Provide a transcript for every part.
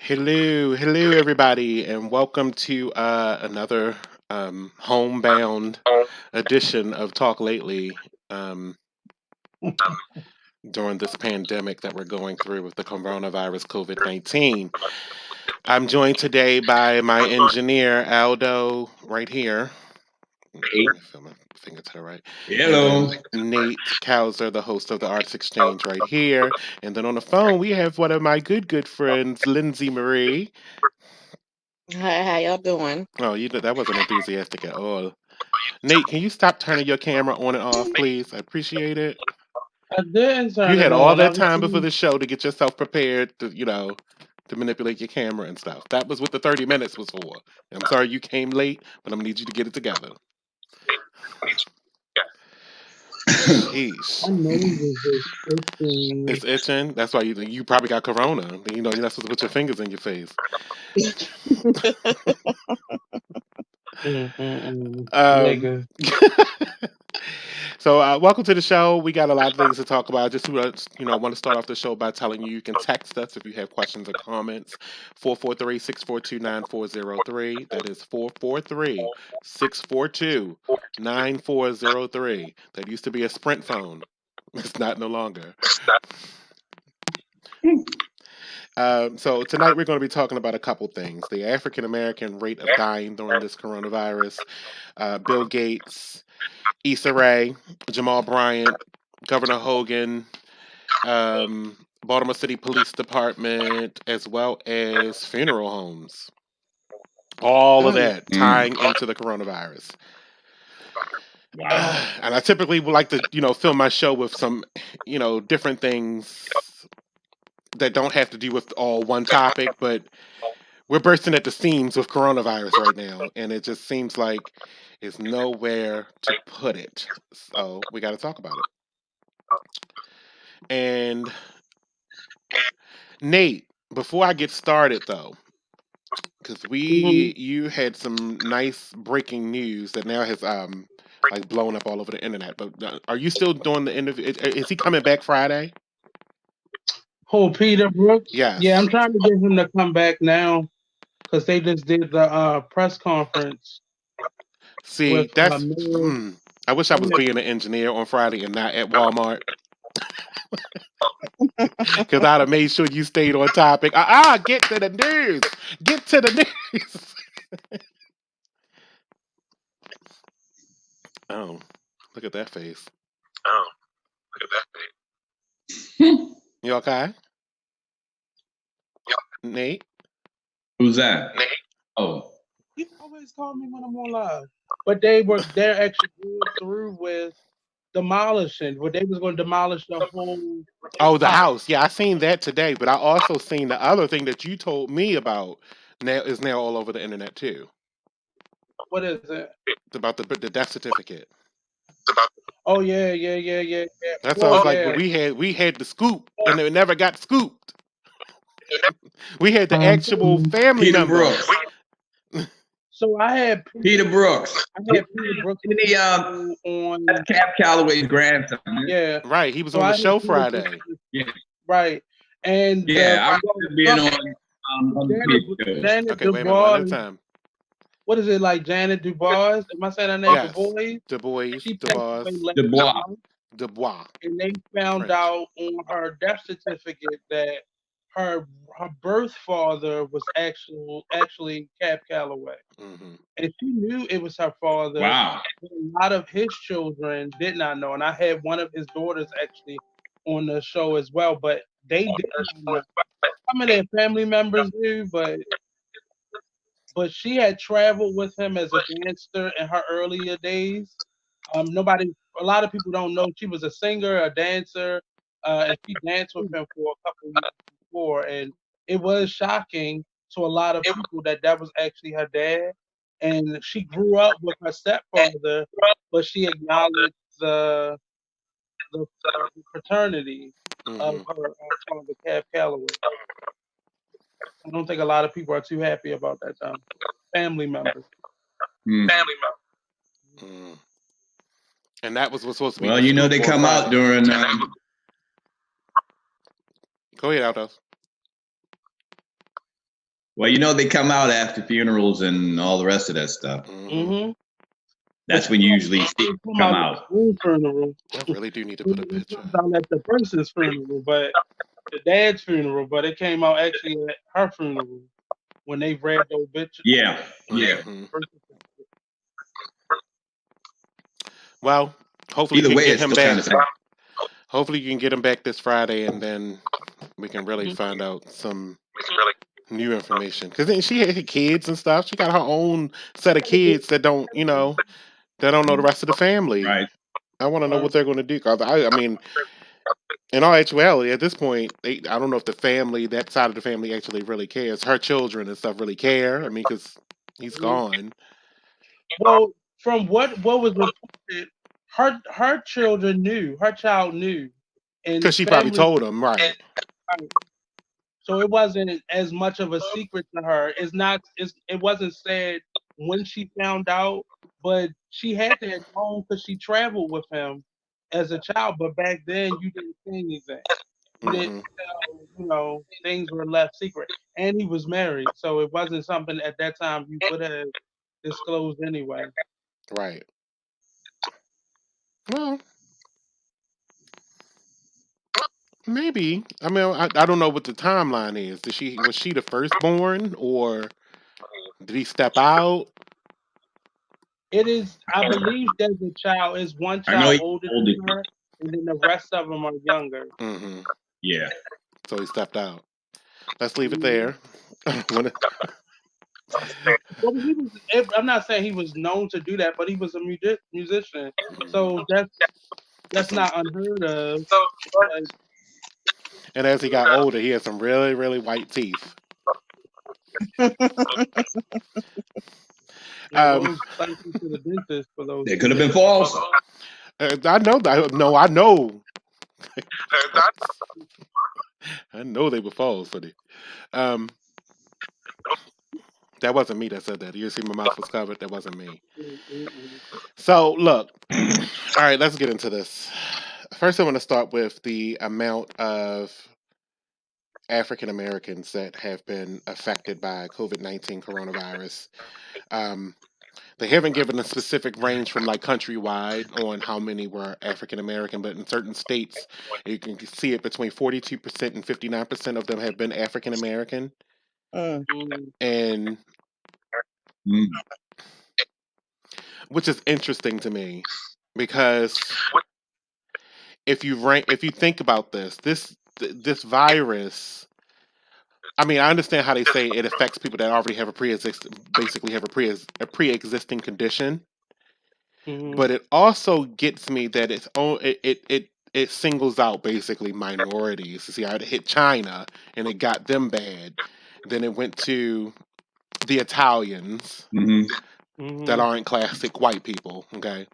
Hello, everybody, and welcome to another homebound edition of Talk Lately um, during this pandemic that we're going through with the coronavirus COVID-19. I'm joined today by my engineer, Aldo, right here. Let me feel my finger to the right. And Hello. then Nate Kauser, the host of the Arts Exchange, right here. And then on the phone, we have one of my good friends, Lindsay Marie. Hi, how y'all doing? Oh, that wasn't enthusiastic at all. Nate, can you stop turning your camera on and off, please? I appreciate it. I didn't You turn had it all on. I that was time before doing, the show to get yourself prepared to manipulate your camera and stuff. That was what the 30 minutes was for. I'm sorry you came late, but I'm gonna need you to get it together. my Sheesh. nose is just itching. It's itching. That's why you probably got corona. You're not supposed to put your fingers in your face. Um, Nigga. so, welcome to the show. We got a lot of things to talk about. Just want to start off the show by telling you can text us if you have questions or comments. 443-642-9403. That is 443-642-9403. That used to be a Sprint phone. It's not no longer. So tonight we're going to be talking about a couple things: the African American rate of dying during this coronavirus, Bill Gates, Issa Rae, Jamal Bryant, Governor Hogan, Baltimore City Police Department, as well as funeral homes. All of Mm. that Mm. tying into the coronavirus. Wow. And I typically would like to, fill my show with some, different things that don't have to do with all one topic, but we're bursting at the seams with coronavirus right now, and it just seems like there's nowhere to put it. So we got to talk about it. And Nate, before I get started though, because Mhm. you had some nice breaking news that now has like blown up all over the internet. But are you still doing the interview? Is he coming back Friday? Oh, Peter Brooks. Yeah, I'm Yes. trying to get him to come back now because they just did the press conference with See, that's. Mayor. I wish I was being an engineer on Friday and not at Walmart because I'd have made sure you stayed on topic. Get to the news. Get to the news. Oh, look at that face. You okay, Nate? Who's that? Oh, He always call me when I'm on live. But they're actually going through with demolishing. Where they was going to demolish the whole Oh, the house. house. Yeah, I seen that today, but I also seen the other thing that you told me about now all over the internet too. What is it? It's about the death certificate. Oh yeah. That's why I Oh was like, well, yeah. we had the scoop, and it never got scooped. We had the So actual family Peter members. Brooks. so Peter Brooks. I had Peter Brooks Isn't he, on. that's Cap Calloway's grandson. Yeah. Right, he was So on I the had show Peter Brooks. Friday. Yeah. Right. And Yeah, I remember being on the Janet Peter show. Janet Okay, wait a minute, one Dubois. at a time. What is it like Janet Dubois? Am I saying her name? Yes, Dubois. Du Bois, She Du passed Bois, away last Dubois. month, Dubois, and they found French. out on her death certificate that her her birth father was actually Cap Calloway. Hmm. And she knew it was her father. Wow. But a lot of his children did not know, and I had one of his daughters actually on the show as well, but they did not know. Some of their family members knew, but she had traveled with him as a dancer in her earlier days. A lot of people don't know she was a singer, a dancer, and she danced with him for a couple years before, and it was shocking to a lot of people that that was actually her dad. And she grew up with her stepfather, but she acknowledged the, the paternity of Hmm. her father, Cab Calloway. I don't think a lot of people are too happy about that. Family members. Hmm. Mm. And that was supposed to be Well, the you know scoop they on come out Friday. during. Go ahead, Aldo. Well, they come out after funerals and all the rest of that stuff. Mm-hmm. That's when you usually see They it come come out at out. the own funeral. I really do need to put a It picture. comes out at the person's funeral, but the dad's funeral, but it came out actually at her funeral when they read the obituary. Yeah. Mhm. Well, hopefully Either you can way, get it's him still kind back. of sad. Hopefully you can get him back this Friday, and then we can really find out some new information. Because then she had kids and stuff. She got her own set of kids that don't, that don't know the rest of the family. Right. I want to know what they're going to do. Cause I mean, in all actuality, at this point, I don't know if the family, that side of the family, actually really cares. Her children and stuff really care. I mean, because he's gone. Well, from what was reported, her children knew, her child knew, and Because she probably family. told him, right? So it wasn't as much of a secret to her. It wasn't said when she found out, but she had to have known because she traveled with him as a child. But back then, you didn't say anything. You didn't Hmm. tell, things were left secret. And he was married, so it wasn't something at that time you could have disclosed anyway. Right. Well, maybe. I mean, I don't know what the timeline is. Was she the firstborn, or did he step out? It is, I believe that the child is one I know child he's older older. than her, and then the rest of them are younger. Hmm. Yeah. So he stepped out. Let's leave it there. Wanna- Well, I'm not saying he was known to do that, but he was a musician, so that's not unheard of. Like, and as he got older, he had some really, really white teeth. Um, go cycle to the dentist for those. They could have been false. I know that. No, I know. I know they were false for the. Um, that wasn't me that said that. You see, my mouth was covered. That wasn't me. So look. All right, let's get into this. First, I want to start with the amount of African Americans that have been affected by COVID-19 coronavirus. Um, they haven't given a specific range from like countrywide on how many were African American, but in certain states, you can see it between 42% and 59% of them have been African American. And Mm. which is interesting to me because if you think about this virus, I mean, I understand how they say it affects people that already have a pre-existing condition, but it also gets me that it singles out basically minorities. You see how it hit China and it got them bad. Then it went to the Italians that aren't classic white people, okay?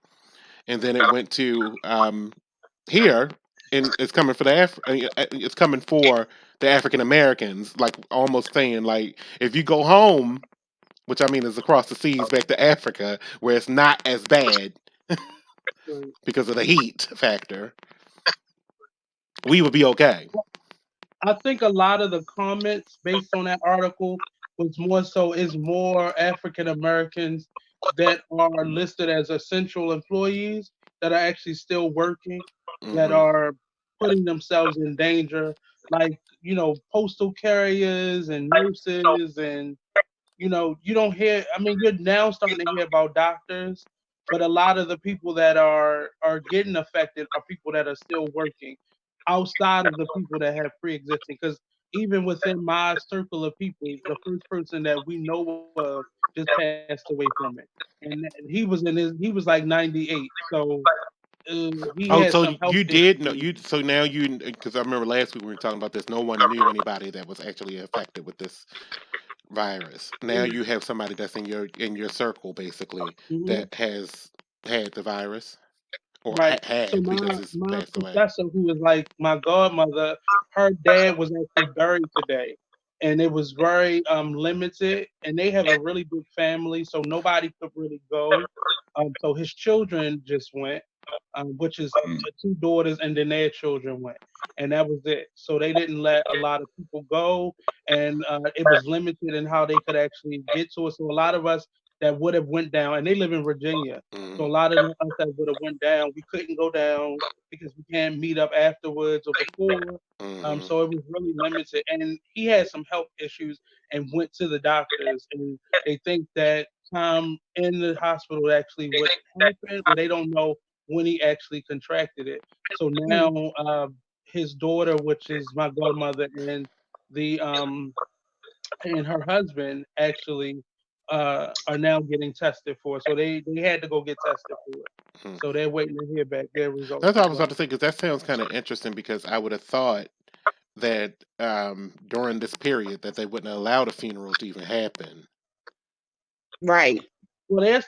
And then it went to here, and it's coming for it's coming for the African Americans, like almost saying like if you go home, which I mean is across the seas back to Africa, where it's not as bad because of the heat factor, we would be okay. I think a lot of the comments based on that article was more so is more African Americans that are listed as essential employees that are actually still working, that Hmm. are putting themselves in danger, like postal carriers and nurses, and you don't hear. I mean, you're now starting to hear about doctors, but a lot of the people that are getting affected are people that are still working outside of the people that have pre-existing. Because even within my circle of people, the first person that we know of just passed away from it, and he was like 98, so he Oh, had so some health you did know issues. you? So now you, because I remember last week we were talking about this. No one knew anybody that was actually affected with this virus. Now you have somebody that's in your circle basically Mhm. that has had the virus or Right. So had because it's my passed away. professor, who was like my godmother, her dad was actually buried today, and it was very limited. And they have a really big family, so nobody could really go. So his children just went. which is Mm. the two daughters, and then their children went, and that was it. So they didn't let a lot of people go, and it was limited in how they could actually get to it. So a lot of us that would have went down, and they live in Virginia, so a Mhm. lot of us that would have went down, we couldn't go down because we can't meet up afterwards or before. Mhm. So it was really limited, and he had some health issues and went to the doctors, and they think that time in the hospital actually what happened, but they don't know when he actually contracted it. So now his daughter, which is my godmother, the and her husband actually are now getting tested for it. So they had to go get tested for it. Mhm. So they're waiting to hear back their results That's what I as was well. about to say because that sounds kind of interesting because I would have thought that during this period that they wouldn't allow the funeral to even happen. Right. Well, they're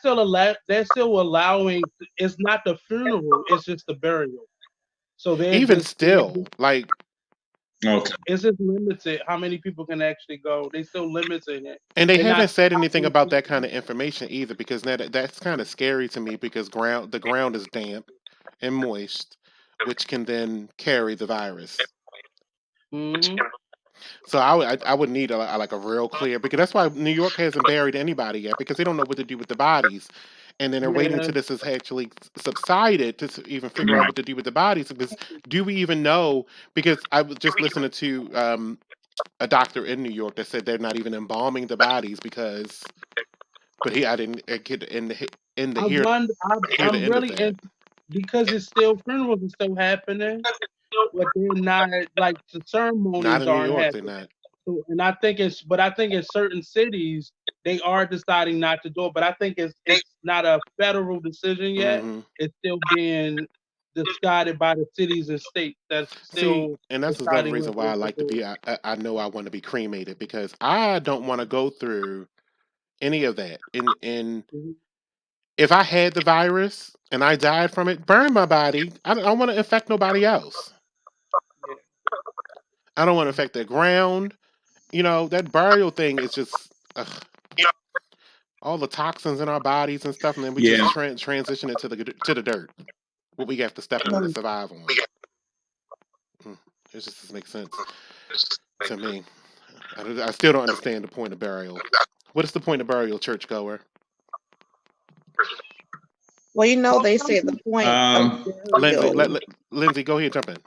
still allowing. It's not the funeral; it's just the burial. So Even still, like, Okay. it's just limited how many people can actually go. They still limiting it. and they They're haven't not said anything about that stopping. kind of information either because that's kind of scary to me because the ground is damp and moist, which can then carry the virus. Mhm. So I would need like a real clear because that's why New York hasn't buried anybody yet because they don't know what to do with the bodies, and then they're waiting Yeah. till this has actually subsided to even figure out what to do with the bodies. Because do we even know? Because I was just listening to a doctor in New York that said they're not even embalming the bodies because, but I didn't get in the I hear wonder. hear the I'm end of really that. in because it's still funerals are still happening, but they're not like the Not ceremonies in New aren't York, they're happening. not. So, and I think but I think in certain cities they are deciding not to do it. But I think it's not a federal decision yet. Hmm. It's still being decided by the cities and states that's See, still and that's another deciding reason whether why I they can like to do be. I know I want to be cremated because I don't want to go through any of that. And it. Mhm. if I had the virus and I died from it, burn my body. I don't want to infect nobody else. Yeah. I don't want to infect the ground. You know, that burial thing is just all the toxins in our bodies and stuff, and then we Yeah. just transition it to the dirt. What we have to step on to Right. survive on. Mm, it just doesn't make sense to me. I still don't understand the point of burial. What is the point of burial, churchgoer? Well, they say the point of Um, Lindsay, burial. Lindsay, go ahead, jump in.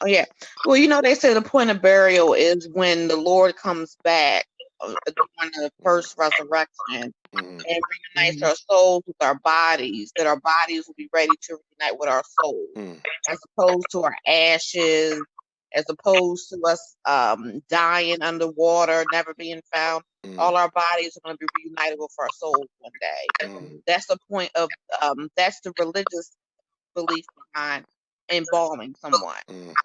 Oh yeah. Well, they say the point of burial is when the Lord comes back during the first resurrection Mhm. and reunites our souls with our bodies, that our bodies will be ready to reunite with our souls, Mm, as opposed to our ashes, as opposed to us dying underwater, never being found. mm, All our bodies are going to be reunited with our souls one day. mm, That's the point of that's the religious belief behind embalming someone. mm.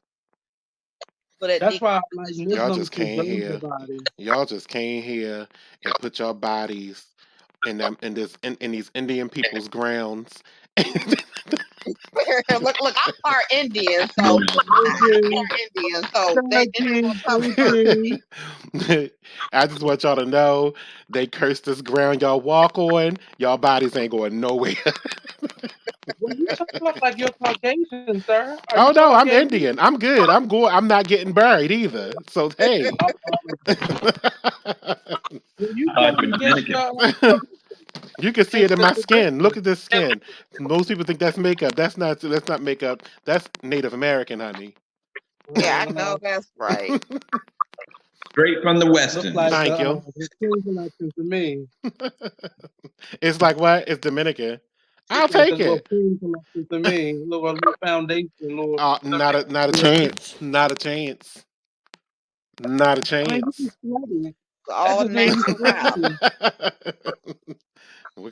So that That's they why like Y'all Muslims just came preserve the here. body. Y'all just came here and put your bodies in these Indian people's grounds. look, I'm part Indian, yeah. so Thank you. they Thank just you. gonna come Thank first. you. I just want y'all to know they cursed this ground y'all walk on. Y'all bodies ain't going nowhere. Well, you talk like you're Caucasian, sir. Are Oh you no, I'm Caucasian? Indian. I'm good. I'm going. I'm not getting buried either. So hey. Well, you I talk thought you were against Dominican. You can see it against in the my skin. tradition. Look at this skin. Most people think that's makeup. That's not makeup. That's Native American, honey. Yeah, I know that's right. Straight from the West Look like Indies. Thank you. the Queen connection to me. It's like what? It's Dominican. I'll Like a take little it. Queen connection to me. Look, a little foundation, little. Not a Yeah. chance. Not a chance. Not a Man, you be chance. sweaty. That All just made you natural now. sweaty. what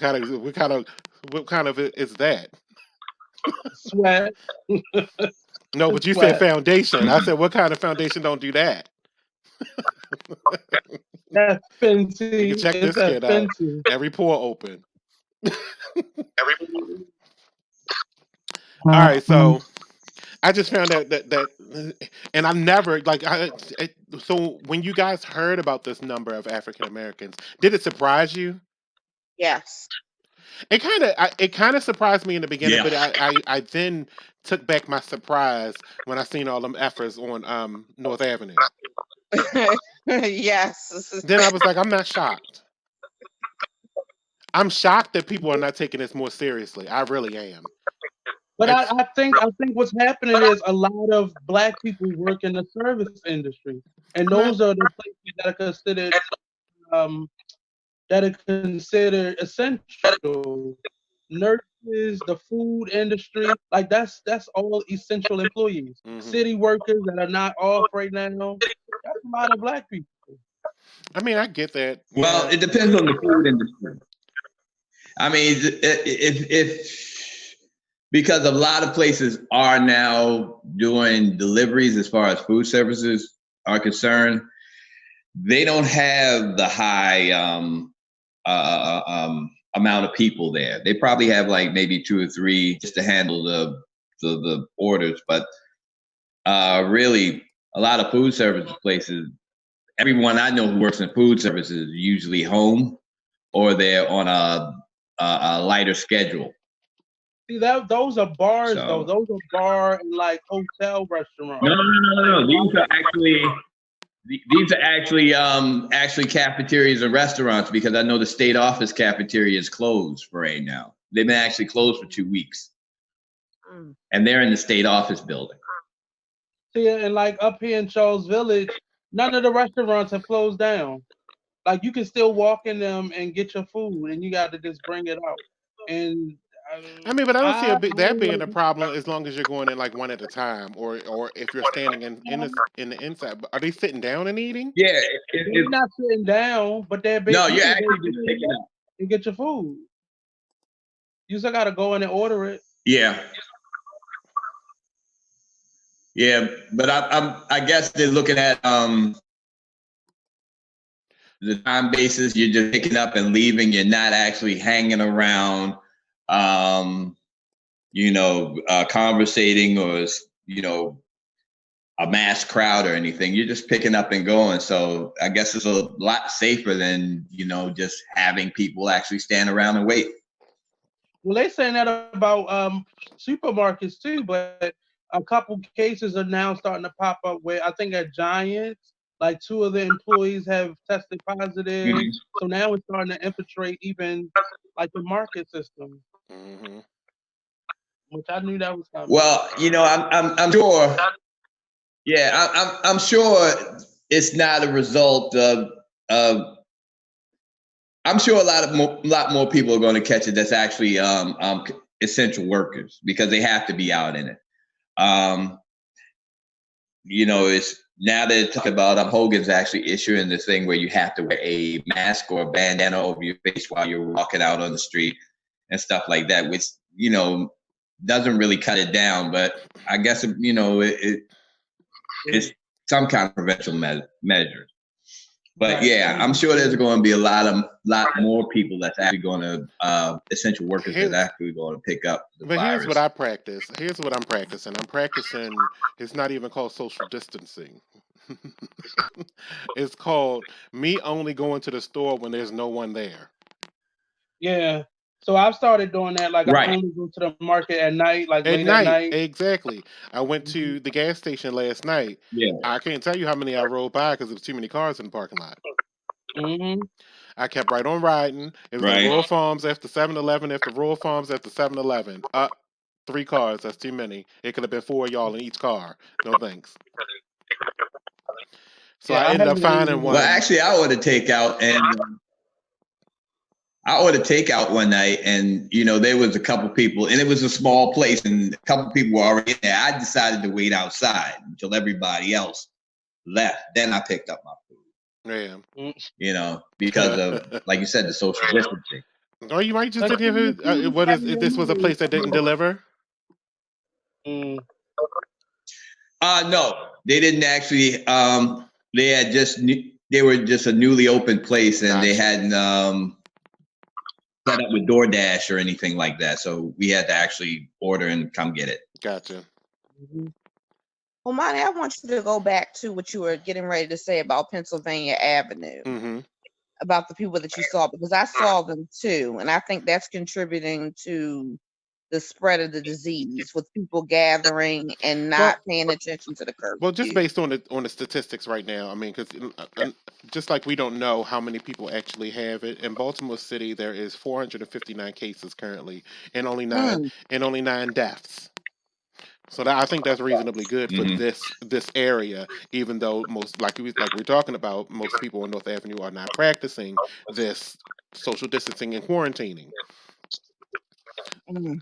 kind of is that? Sweat. No, but you said Sweat. foundation. I said what kind of foundation don't do that? That's You can fancy. check It's this that skin out. fancy. Every pore open. All right, so I just found out and I've never so when you guys heard about this number of African Americans, did it surprise you? Yes. It kind of surprised me in the beginning, Yeah. but I then took back my surprise when I seen all them efforts on North Avenue. Yes. Then I was like, I'm not shocked. I'm shocked that people are not taking this more seriously. I really am. But It's, I think what's happening is a lot of Black people work in the service industry, and I'm not, those are the places um, that are considered essential. Nurses, the food industry, like that's all essential employees. mhm. City workers that are not off right now. That's a lot of Black people. I mean, I get that. Well, Yeah. it depends on the food industry. I mean, if because a lot of places are now doing deliveries as far as food services are concerned, they don't have the high amount of people there. They probably have like maybe 2 or 3 just to handle the orders. But really, a lot of food service places, everyone I know who works in food services is usually home or they're on a lighter schedule. See that those are bars though. So Those are bar and like hotel restaurants. no. These are actually cafeterias and restaurants because I know the state office cafeteria is closed for right now. They've been actually closed for 2 weeks, Mm. and they're in the state office building. See, and like up here in Charles Village, none of the restaurants have closed down. Like you can still walk in them and get your food, and you got to just bring it out. And I mean, but I don't see I that don't being a know. problem as long as you're going in like one at a time, or if you're standing in the inside. But are they sitting down and eating? Yeah, They're not sitting down, but they're no, you you're can go actually just in picking up. and get your food. You still got to go in and order it. Yeah, but I guess they're looking at the time basis. You're just picking up and leaving. You're not actually hanging around, conversating or a mass crowd or anything. You're just picking up and going. So I guess it's a lot safer than just having people actually stand around and wait. Well, they're saying that about supermarkets too, but a couple cases are now starting to pop up where I think at Giants, like 2 of the employees have tested positive. Mhm. So now it's starting to infiltrate even like the market system, Hmm. which I knew that was coming. Well, I'm sure. Yeah, I'm sure it's not a result of. I'm sure a lot more people are going to catch it. That's actually essential workers because they have to be out in it. It's now they're talking about Hogan's actually issuing this thing where you have to wear a mask or a bandana over your face while you're walking out on the street and stuff like that, which doesn't really cut it down. But I guess it's some kind of prevention measure. But Right. yeah, I'm sure there's going to be a lot more people that's actually going to essential workers that's actually going to pick up the But virus. here's what I practice. Here's what I'm practicing. I'm practicing. It's not even called social distancing. It's called me only going to the store when there's no one there. Yeah. So I've started doing that. Like I Right. only go to the market at night, like At late night, at night. exactly. I went to the gas station last night. Yeah. I can't tell you how many I rolled by because there was too many cars in the parking lot. Hmm. I kept right on riding. It was Right. at Royal Farms after 7-Eleven, after Royal Farms after 7-Eleven. 3 cars, that's too many. It could have been 4 of y'all in each car. No thanks. So Yeah, I I ended up haven't finding even- one. Well, actually, I ordered takeout one night, and there was a couple people, and it was a small place, and a couple people were already in there. I decided to wait outside until everybody else left. Then I picked up my food. Yeah. Because of, like you said, the social distancing. Or you might just Like, didn't have it. What is if this was a place that didn't deliver? Mm. No, they didn't actually. They were just a newly opened place, and they Gotcha. hadn't set up with DoorDash or anything like that. So we had to actually order and come get it. Gotcha. Mhm. Well, Monty, I want you to go back to what you were getting ready to say about Pennsylvania Avenue. Mm-hmm. about the people that you saw, because I saw them too, and I think that's contributing to the spread of the disease with people gathering and Well, not paying attention to the well, just curfew. based on the statistics right now, I mean, because just like we don't know how many people actually have it in Baltimore City, there is 459 cases currently, and Mm, only 9 deaths. So I think that's reasonably good for Hmm. this area, even though most like we're talking about, most people on North Avenue are not practicing this social distancing and quarantining. mm.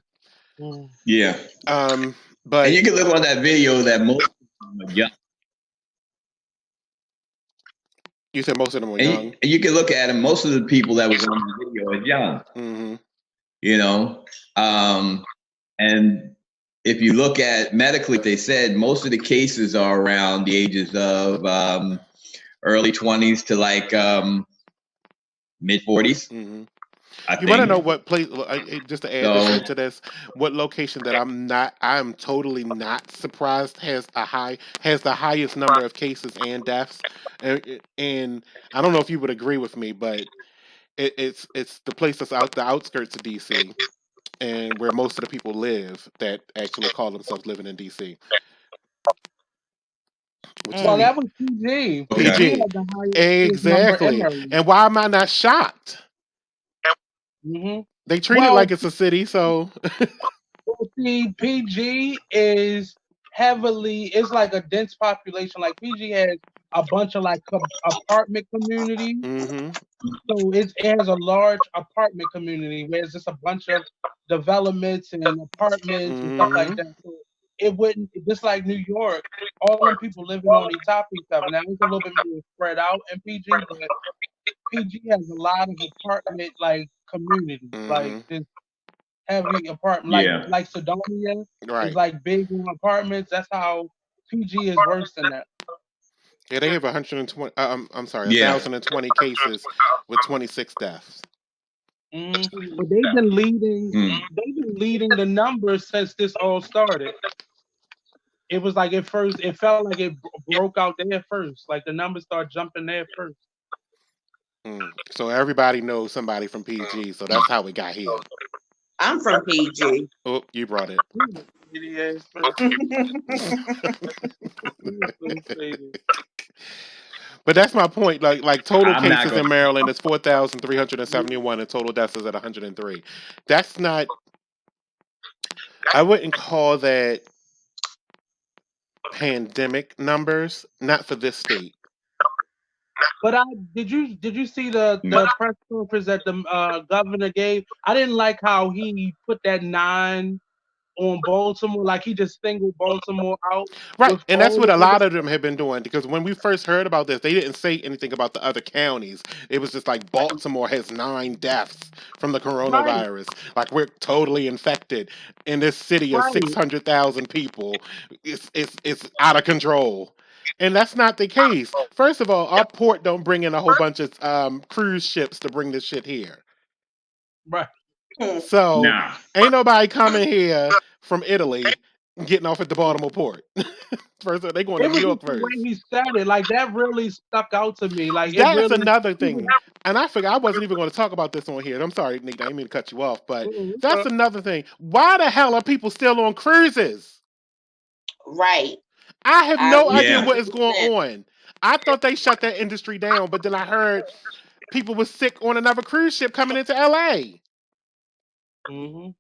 Mm. Yeah. Um, And but you can look on that video that most of them are young. you said most of them were And young. you can look at them. Most of the people that was on the video are young. Hmm. You know, and if you look at medically, they said most of the cases are around the ages of early 20s to like mid 40s, Hmm. I You want to know think. what place? Just to add this So into this, what location that I'm totally not surprised has the highest number of cases and deaths, and I don't know if you would agree with me, but it's the place that's out the outskirts of DC and where most of the people live that actually call themselves living in DC, which is Well, Mm. that was PG. okay. PG PG. had the highest number Exactly. ever. And why am I not shocked? Hmm. They treat it Well, like it's a city, so see, PG is heavily. It's like a dense population. Like PG has a bunch of like apartment communities. hmm So it has a large apartment community where it's just a bunch of developments and apartments and stuff like hmm that. So it wouldn't, just like New York, all them people living on top of each other. Now it's a little bit more spread out in PG, but PG has a lot of apartment like communities, like hmm this heavy apartment, Yeah. like Sedonia is right. like big on apartments. That's how PG is worse than that. Yeah, they have 120. I'm sorry, Yeah. 1,020 cases with 26 deaths. But they've been leading. Mm. They've been leading the numbers since this all started. It was like at first, it felt like it broke out there first. Like the numbers start jumping there first. So everybody knows somebody from PG, so that's how we got here. I'm from PG. Oh, you brought it. Idiot ass person. But that's my point. Like total I'm not cases going in Maryland is 4,371, and total deaths is at 103. That's not. I wouldn't call that pandemic numbers. Not for this state. But did you see the press conference that the governor gave? I didn't like how he put that 9 on Baltimore, like he just singled Baltimore out Right, with and that's all what the a other. lot of them have been doing. Because when we first heard about this, they didn't say anything about the other counties. It was just like Baltimore has 9 deaths from the Right, coronavirus. Like we're totally infected in this city of right, 600,000 people. It's out of control, and that's not the case. First of all, our port don't bring in a whole bunch of cruise ships to bring this shit here. right. So Nah. ain't nobody coming here from Italy getting off at the Baltimore port. First, they going to It New was York just the way first. he said it. Like that really stuck out to me. Like it That's really. another thing. And I forgot I wasn't even going to talk about this on here. I'm sorry, Nick. I didn't mean to cut you off, but that's another thing. Why the hell are people still on cruises? Right. I have I no agree idea Yeah. what is going 100%. on. I thought they shut that industry down, but then I heard people were sick on another cruise ship coming into LA. Mm-hmm.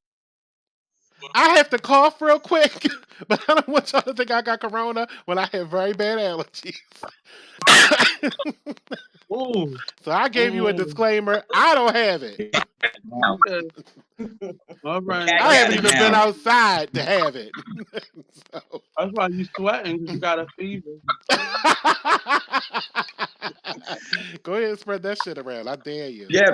I have to cough real quick, but I don't want y'all to think I got corona when I have very bad allergies. Ooh. So I gave you a Mm. disclaimer. I don't have it. Okay. All right. Cat I got haven't it even been now. outside to have it. So. That's why you sweating because you got a fever. Go ahead and spread that shit around. I dare you. Yeah.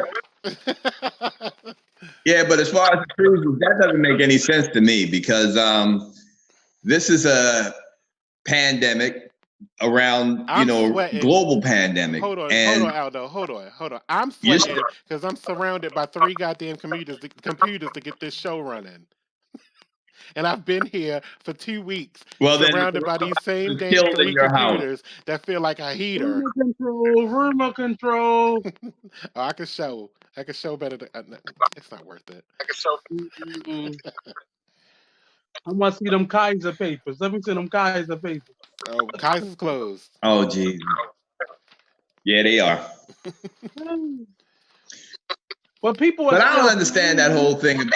Yeah, but as far as the cruises, that doesn't make any sense to me because this is a pandemic around, I'm sweating. global pandemic. Hold on, And Aldo. Hold on. I'm you're sweating because I'm surrounded by 3 goddamn computers to get this show running. And I've been here for 2 weeks, Well, then surrounded by these same it's dang killed in 3 your house. computers that feel like a heater. Remote control. Oh, I could show better. It's not worth it. Mm-mm. I want to see them Kaiser papers. Let me see them Kaiser papers. Oh, Kaiser's closed. Oh, geez. Yeah, they are. But people are But I don't still understand that whole thing about.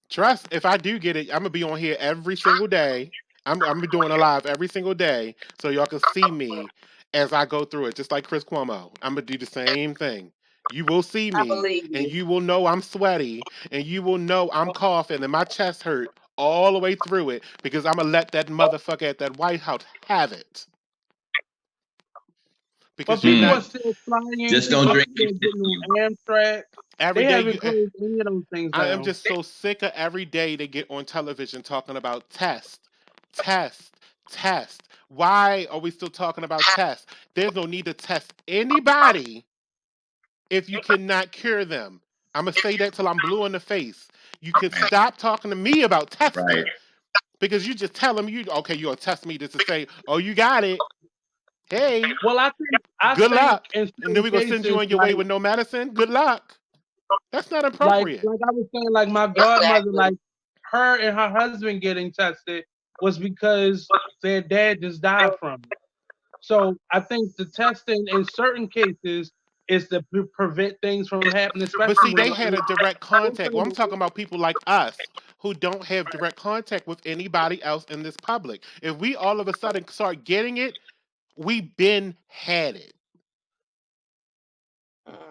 Trust, if I do get it, I'm gonna be on here every single day. I'm gonna be doing a live every single day, so y'all can see me as I go through it, just like Chris Cuomo. I'm gonna do the same thing. You will see I me, believe and you. you will know I'm sweaty, and you will know I'm coughing, and my chest hurt all the way through it because I'm gonna let that motherfucker at that White House have it. Because But you're people are not still flying. Just People don't are drink still it. getting on Amtrak. every They day. haven't closed any of those things I am down. just so sick of every day they get on television talking about test, test, test. Why are we still talking about tests? There's no need to test anybody if you cannot cure them. I'm gonna say that till I'm blue in the face. You can stop talking to me about testing Right. because you just tell them you're gonna test me just to say, oh, you got it. Hey, Well, I good think luck. in And then certain we're gonna send you cases, on your way with no medicine. Good luck. That's not appropriate. like I was saying, like my godmother, Exactly. like her and her husband getting tested was because their dad just died from it. So I think the testing in certain cases is to prevent things from happening, especially But see, when they had a direct contact. Well, I'm talking about people like us who don't have direct contact with anybody else in this public. If we all of a sudden start getting it, we been had it.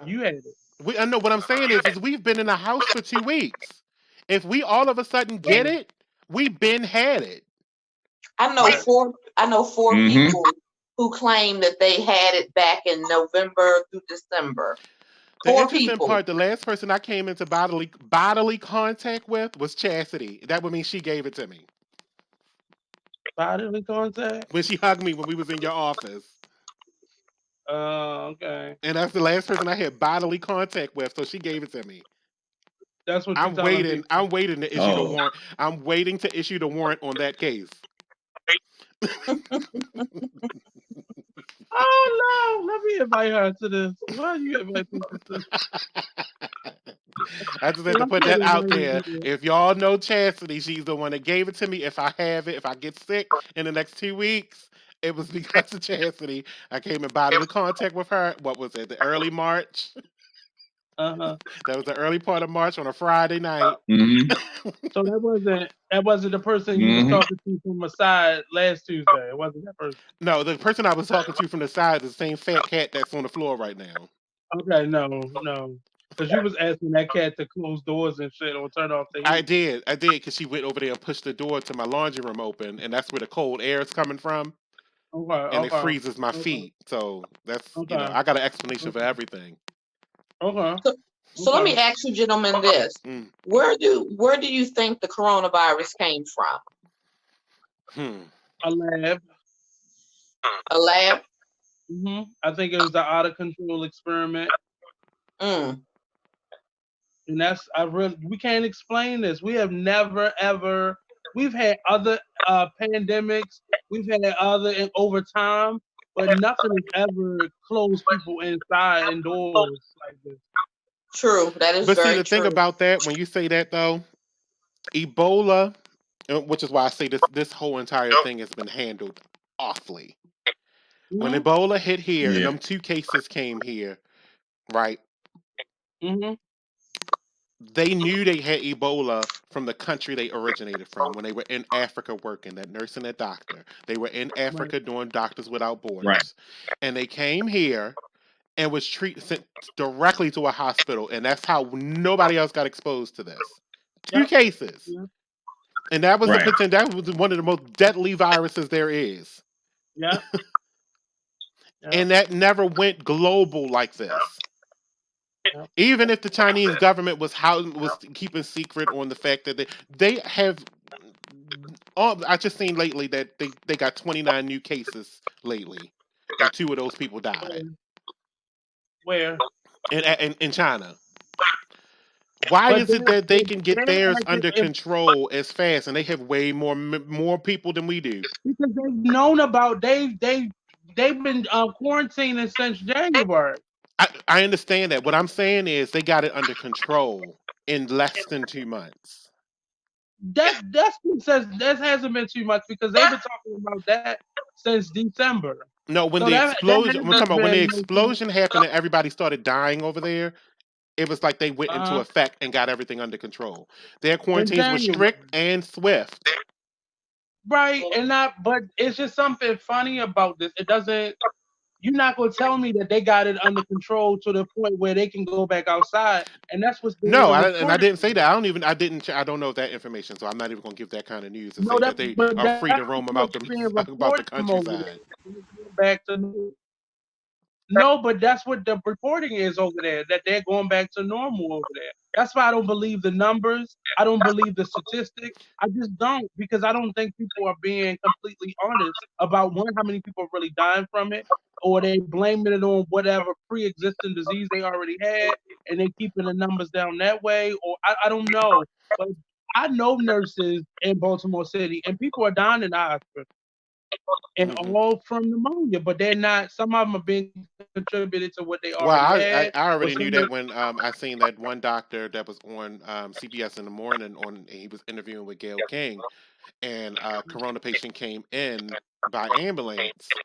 you had it. I know what I'm saying is we've been in the house for 2 weeks. If we all of a sudden get it, we been had it. I know Right. four. I know 4 Mhm. people who claim that they had it back in November through December. The 4 interesting people. part, the last person I came into bodily contact with was Chastity. That would mean she gave it to me Bodily contact. when she hugged me when we was in your office. Okay. And that's the last person I had bodily contact with, so she gave it to me. That's what you're I'm telling waiting. people. I'm waiting to issue the Oh. warrant. I'm waiting to issue the warrant on that case. Oh no! Let me invite her to this. Why you invite people to? I just had to put that out there. If y'all know Chastity, she's the one that gave it to me. If I have it, if I get sick in the next 2 weeks, it was because of Chastity. I came in bodily contact with her. What was it? The early March. Uh-huh. That was the early part of March on a Friday night. Mhm. So that wasn't the person you was Mhm. talking to from the side last Tuesday. It wasn't that person. No, the person I was talking to from the side is the same fat cat that's on the floor right now. Okay, no. Because you was asking that cat to close doors and shit or turn off the heat. I did, because she went over there and pushed the door to my laundry room open, and that's where the cold air is coming from, and it Okay. freezes my feet. So that's Okay. I got an explanation for everything. Okay. So let me Okay. ask you, gentlemen, this: Mm. where do you think the coronavirus came from? A lab. A lab? I think it was an out of control experiment. Mm. And we can't explain this. We have never ever. We've had other pandemics. We've had other over time, but nothing has ever closed people inside indoors like this. True. That is But see, very the thing true. about that, when you say that though, Ebola, which is why I say this whole entire thing has been handled awfully. When Mhm. Ebola hit here and Yeah. them 2 cases came here, right? Mhm. They knew they had Ebola from the country they originated from when they were in Africa working, that nurse and that doctor. They were in Africa doing Doctors Without Borders. Right. And they came here and was sent directly to a hospital, and that's how nobody else got exposed to this. 2 Yep. cases. Yep. And that was Right. that was one of the most deadly viruses there is. Yeah. And that never went global like this. Yep. Even if the Chinese government was keeping secret on the fact that they have. I just seen lately that they got 29 new cases lately, and 2 of those people died Where? in China. Why But is it that they can get they theirs acted under control as fast, and they have way more people than we do? because they've known about they've been quarantining since January. I understand that. What I'm saying is they got it under control in less than 2 months. That's what says that hasn't been too much because they've been talking about that since December. No, when So the that explosion, we're talking hasn't about when the been explosion happened and everybody started dying over there. It was like they went into uh, effect and got everything under control. Their in quarantines were January. strict and swift. Right, and not, but it's just something funny about this. It doesn't. You're not gonna tell me that they got it under control to the point where they can go back outside, and that's what's being No, and I reported. didn't say that. I don't know that information, so I'm not even going to give that kind of news to No, say that they but are free to that's roam about what's the being about the reported from over countryside. there. Back to no, but that's what the reporting is over there, that they're going back to normal over there. That's why I don't believe the numbers. I don't believe the statistics. I just don't, because I don't think people are being completely honest about one, how many people are really dying from it, or they blaming it on whatever pre-existing disease they already had, and they keeping the numbers down that way, or I don't know. But I know nurses in Baltimore City, and people are dying in the hospital and Hmm. all from pneumonia, but they're not. Some of them are being contributed to what they Well, already had, I or already some knew of that when I seen that one doctor that was on CBS in the morning he was interviewing with Gail King, and a corona patient came in by ambulance.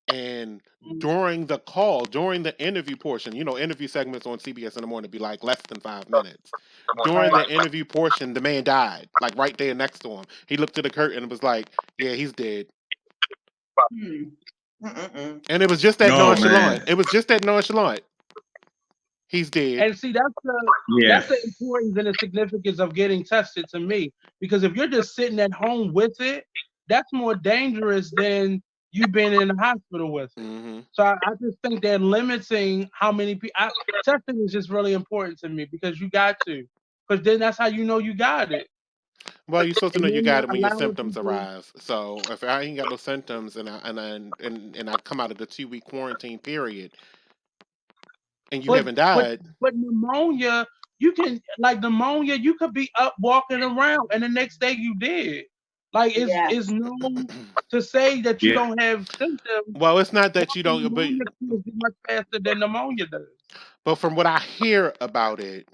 And during the interview portion, interview segments on CBS in the morning be like less than 5 minutes. During right. the interview portion, the man died, like right there next to him. He looked at the curtain and was like, "Yeah, he's dead." Hmm. Mm-mm-mm. And it was just that No, nonchalant. man. It was just that nonchalant. He's dead. And see, Yeah. that's the importance and the significance of getting tested to me, because if you're just sitting at home with it, that's more dangerous than you being in the hospital with it. Hmm. So I just think they're limiting how many people. Testing is just really important to me because you got to, because then that's how you know you got it, Well, you're supposed to and know you then got it not when your allowing symptoms people. arrive. So if I ain't got no symptoms and I come out of the 2 week quarantine period and you But haven't but died, but pneumonia, you can like pneumonia, you could be up walking around, and the next day you did. Like it's Yes. no to say that you Yeah. don't have symptoms. well, it's not that you don't, Pneumonia kills you much faster than pneumonia does. but from what I hear about it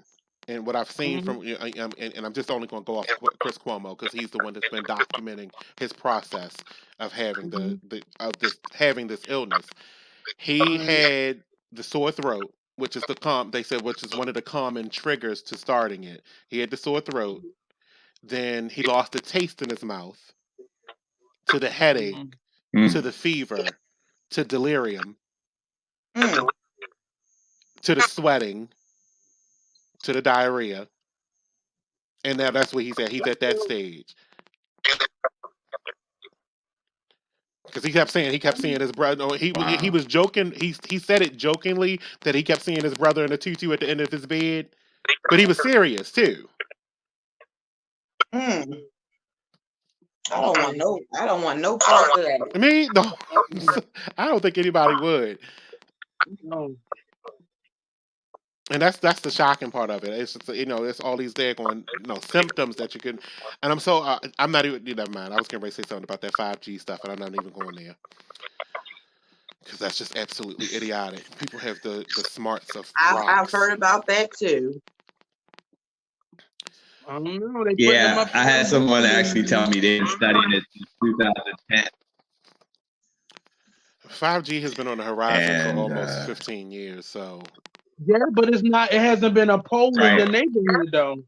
and what I've seen Hmm. from, and I'm just only going to go off Chris Cuomo because he's the one that's been documenting his process of having Hmm. having this illness. He Right. had the sore throat, which is they said, which is one of the common triggers to starting it. He had the sore throat. Then he lost the taste in his mouth, to the headache, Hmm. to Mm. the fever, to delirium, Mm. to the sweating, to the diarrhea. And now that's what he's at. He's at that stage. Because he kept seeing his brother. No, he Wow. was joking. He said it jokingly that he kept seeing his brother in a tutu at the end of his bed, but he was serious too. Mm. Okay. I don't want no part of that. I mean, no, I don't think anybody would. No. And that's the shocking part of it. It's just, it's all these daggone symptoms that you can. And I'm not even. Never mind. I was going to say something about that 5G stuff, and I'm not even going there because that's just absolutely idiotic. People have the smarts of I've rocks. heard about that too. I don't know. They putting them Yeah. up. I had someone actually There. tell me they've been studying it since 2010. 5G has been on the horizon for And almost 15 years, so Yeah, but it's not. It hasn't been a poll in your right. neighborhood though.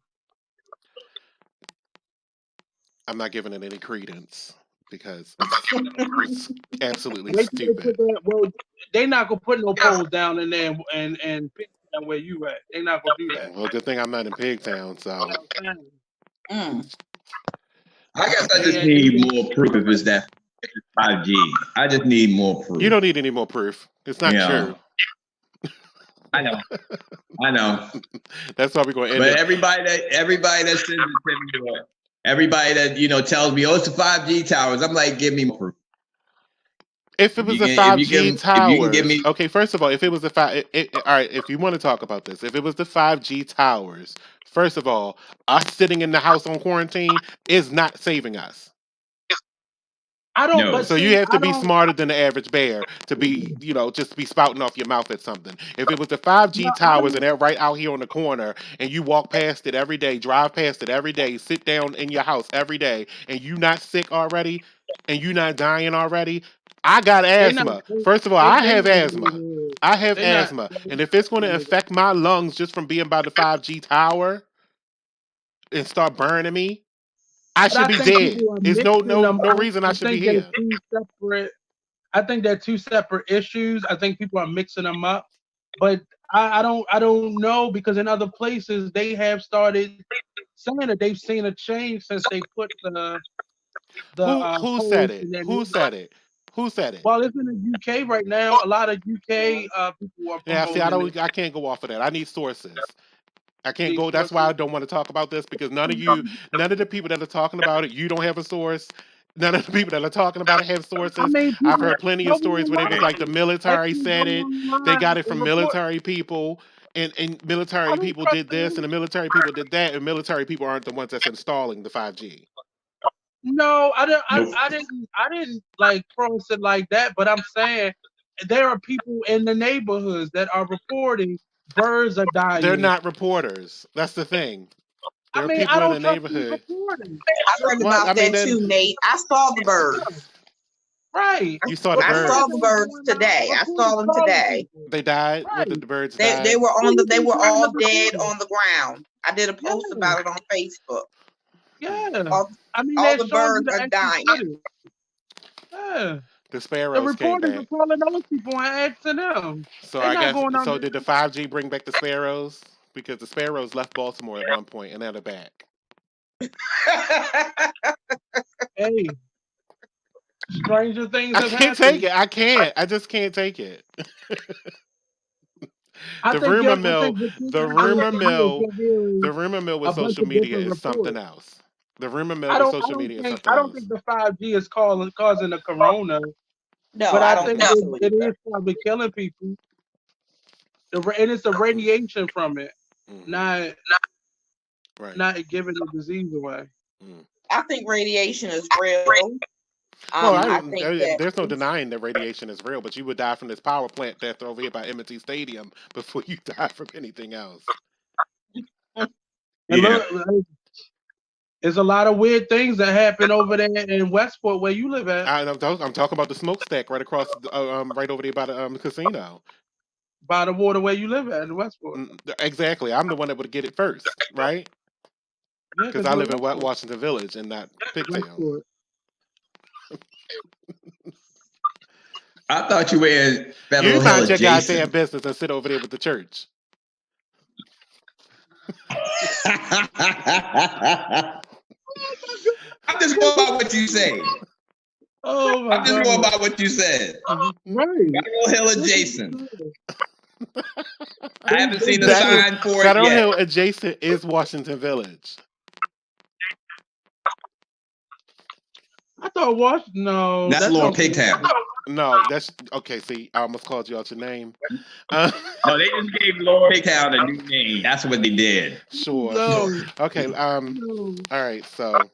I'm not giving it any credence because it's absolutely Wait till they put stupid. that. Well, they not gonna put no polls down in there and pick down where you at. They not gonna do that. Well, good thing I'm not in Pigtown, so Mm. I guess I just They need more proof if it's that 5G. I just need more you proof. don't need any more proof. It's not You true. know. I know. I know. That's why we're going to end But it. everybody that sends it to me, or everybody that tells me, oh, it's the 5G towers. I'm like, give me more proof. If it was the If you 5G can give towers, me okay. First of all, if it was the all right. If you want to talk about this, if it was the 5G towers, first of all, us sitting in the house on quarantine is not saving us. I don't, but no. So you see, have to I be don't. smarter than the average bear to be, just be spouting off your mouth at something. If it was the 5G No, I towers and don't. they're right out here on the corner and you walk past it every day, drive past it every day, sit down in your house every day, and you not sick already and you not dying already, I got They not. asthma. First of all, They I been have in the asthma. neighborhood. I have They not. asthma. And if it's going to affect my lungs just from being by the 5G tower and start burning me, I But should I be think dead. people are There's no mixing no them no up. reason I I should be think they're here. two separate. I think they're two separate issues. I think people are mixing them up, but I don't know because in other places they have started saying that they've seen a change since they put the Who said poles it? in their Who neighborhood. said it? Who said it? Well, it's in the UK right now. A lot of UK people are Yeah, see, promoting it. I can't go off of that. I need sources. I can't These go. That's why I don't want to talk about this because none of the people that are talking about it, you don't have a source. None of the people that are talking about it have I sources. mean, I've people heard plenty go of stories where they was like the online. military Actually, go said it. They online got it and from report. military people, and I military don't people trust did this, and them. the military people did that, and military people aren't the ones that's installing the 5G. No, I didn't. I, Nope. I didn't. I didn't like cross it like that. But I'm saying there are people in the neighborhoods that are reporting birds are They're dying. not reporters. That's the thing. I There are mean, I people in don't the trust these neighborhood. reporting. I heard What? I about mean, that then too, Nate. I saw the birds. Right. you saw the I Reporters saw birds. the ain't birds going out. today. I Reporters saw them calling today. people. They died. What Right. the birds They died? were Who on the you they think were trying to all report dead them? on the ground. I did a post Yeah. about it on Facebook. Hmm. Yeah. All, I mean, all they're the showing you birds the are actual dying. footage. Yeah. The The sparrows came reporters are back. calling those people and asking them. So They're I not guess going out so. Did the there. 5G bring back the sparrows? Because the sparrows left Baltimore at one point and now they're back. Hey, stranger things I have can't take happened. it. I can't. I just can't take it. I The think rumor yes, I think mill. what you're The hearing, rumor you're mill. hearing The rumor mill with a bunch social of media different is something reports. else. The rumor mill I with don't I social don't media is think something I don't else. think the 5G is causing the corona, No, but I I don't think think so it either. is probably killing people. And it's the radiation from it, Hmm. not Right. not giving the disease away. Mm. I think radiation is real. Well, I think that there's no denying that radiation is real, but you would die from this power plant that's over here by M&T Stadium before you die from anything else. And Yeah. look, there's a lot of weird things that happen over there in Westport where you live at, I'm talking about the smokestack right across, right over there by the casino. by the water where you live at in Westport. Exactly. I'm the one that would get it first, right? Yeah, Because because I you're in live in Westport. Washington Village and not Pigtown. Westport. I thought you were in You Federal Hill mind your goddamn adjacent. business and sit over there with the church. I'm just going by what you say. Oh my I'm just going God. by what you said. Mm-hmm. Right. Federal Hill adjacent. I haven't seen a That is- sign for it Federal yet. Hill adjacent is Washington Village. I thought no. That's Lower Pigtown. No, that's okay. See, I almost called you out your name. No, they just gave Lower Pigtown a new name. That's what they did. Sure. No. Okay. No. All right. So,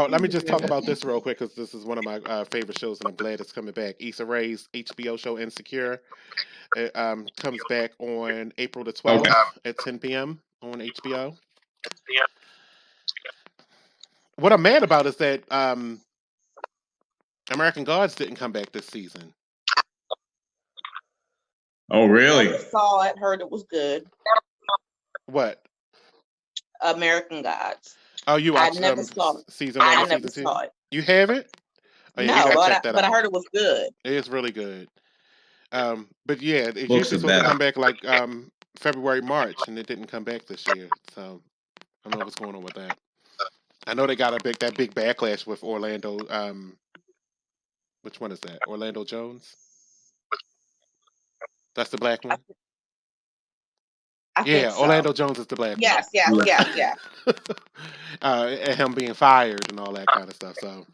let me just talk about this real quick because this is one of my favorite shows, and I'm glad it's coming back. Issa Rae's HBO show Insecure. It comes back on April the 12th Okay. at 10 p.m. on HBO. What I'm mad about is that American Gods didn't come back this season. Oh, really? I saw it, heard it was good. What? American Gods. Oh, you I watched never saw it. season 1 I and never season 2? saw it. You haven't? Oh, yeah, you No, gotta check that but I out. heard it was good. It is really good. But yeah, it's Books usually are supposed to better. come back like February, March, and it didn't come back this year. So I don't know what's going on with that. I know they got that big backlash with Orlando. Which one is that? Orlando Jones? That's the black one? I Yeah, think so. Orlando Jones is the black one. Yes. And him being fired and all that kind of stuff. So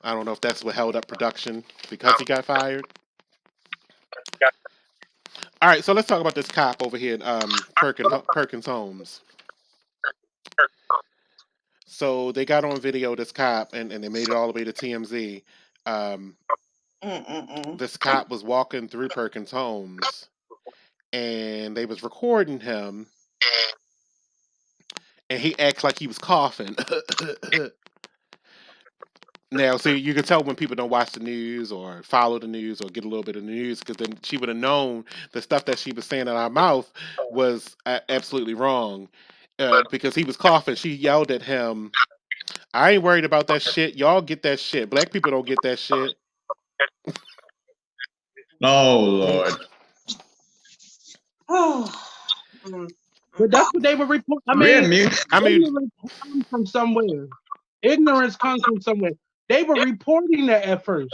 I don't know if that's what held up production because he got fired. All right, so let's talk about this cop over here in Perkins Homes. So they got on video this cop, and they made it all the way to TMZ. This cop was walking through Perkins Homes, and they was recording him, and he acts like he was coughing. Now, see, you can tell when people don't watch the news or follow the news or get a little bit of the news, because then she would have known the stuff that she was saying in our mouth was absolutely wrong. Because he was coughing, she yelled at him, "I ain't worried about that shit. Y'all get that shit. Black people don't get that shit." Oh Lord. But that's what they were reporting. I We're mean, mute. I mean, ignorance comes from somewhere. Ignorance comes from somewhere. They were reporting that at first.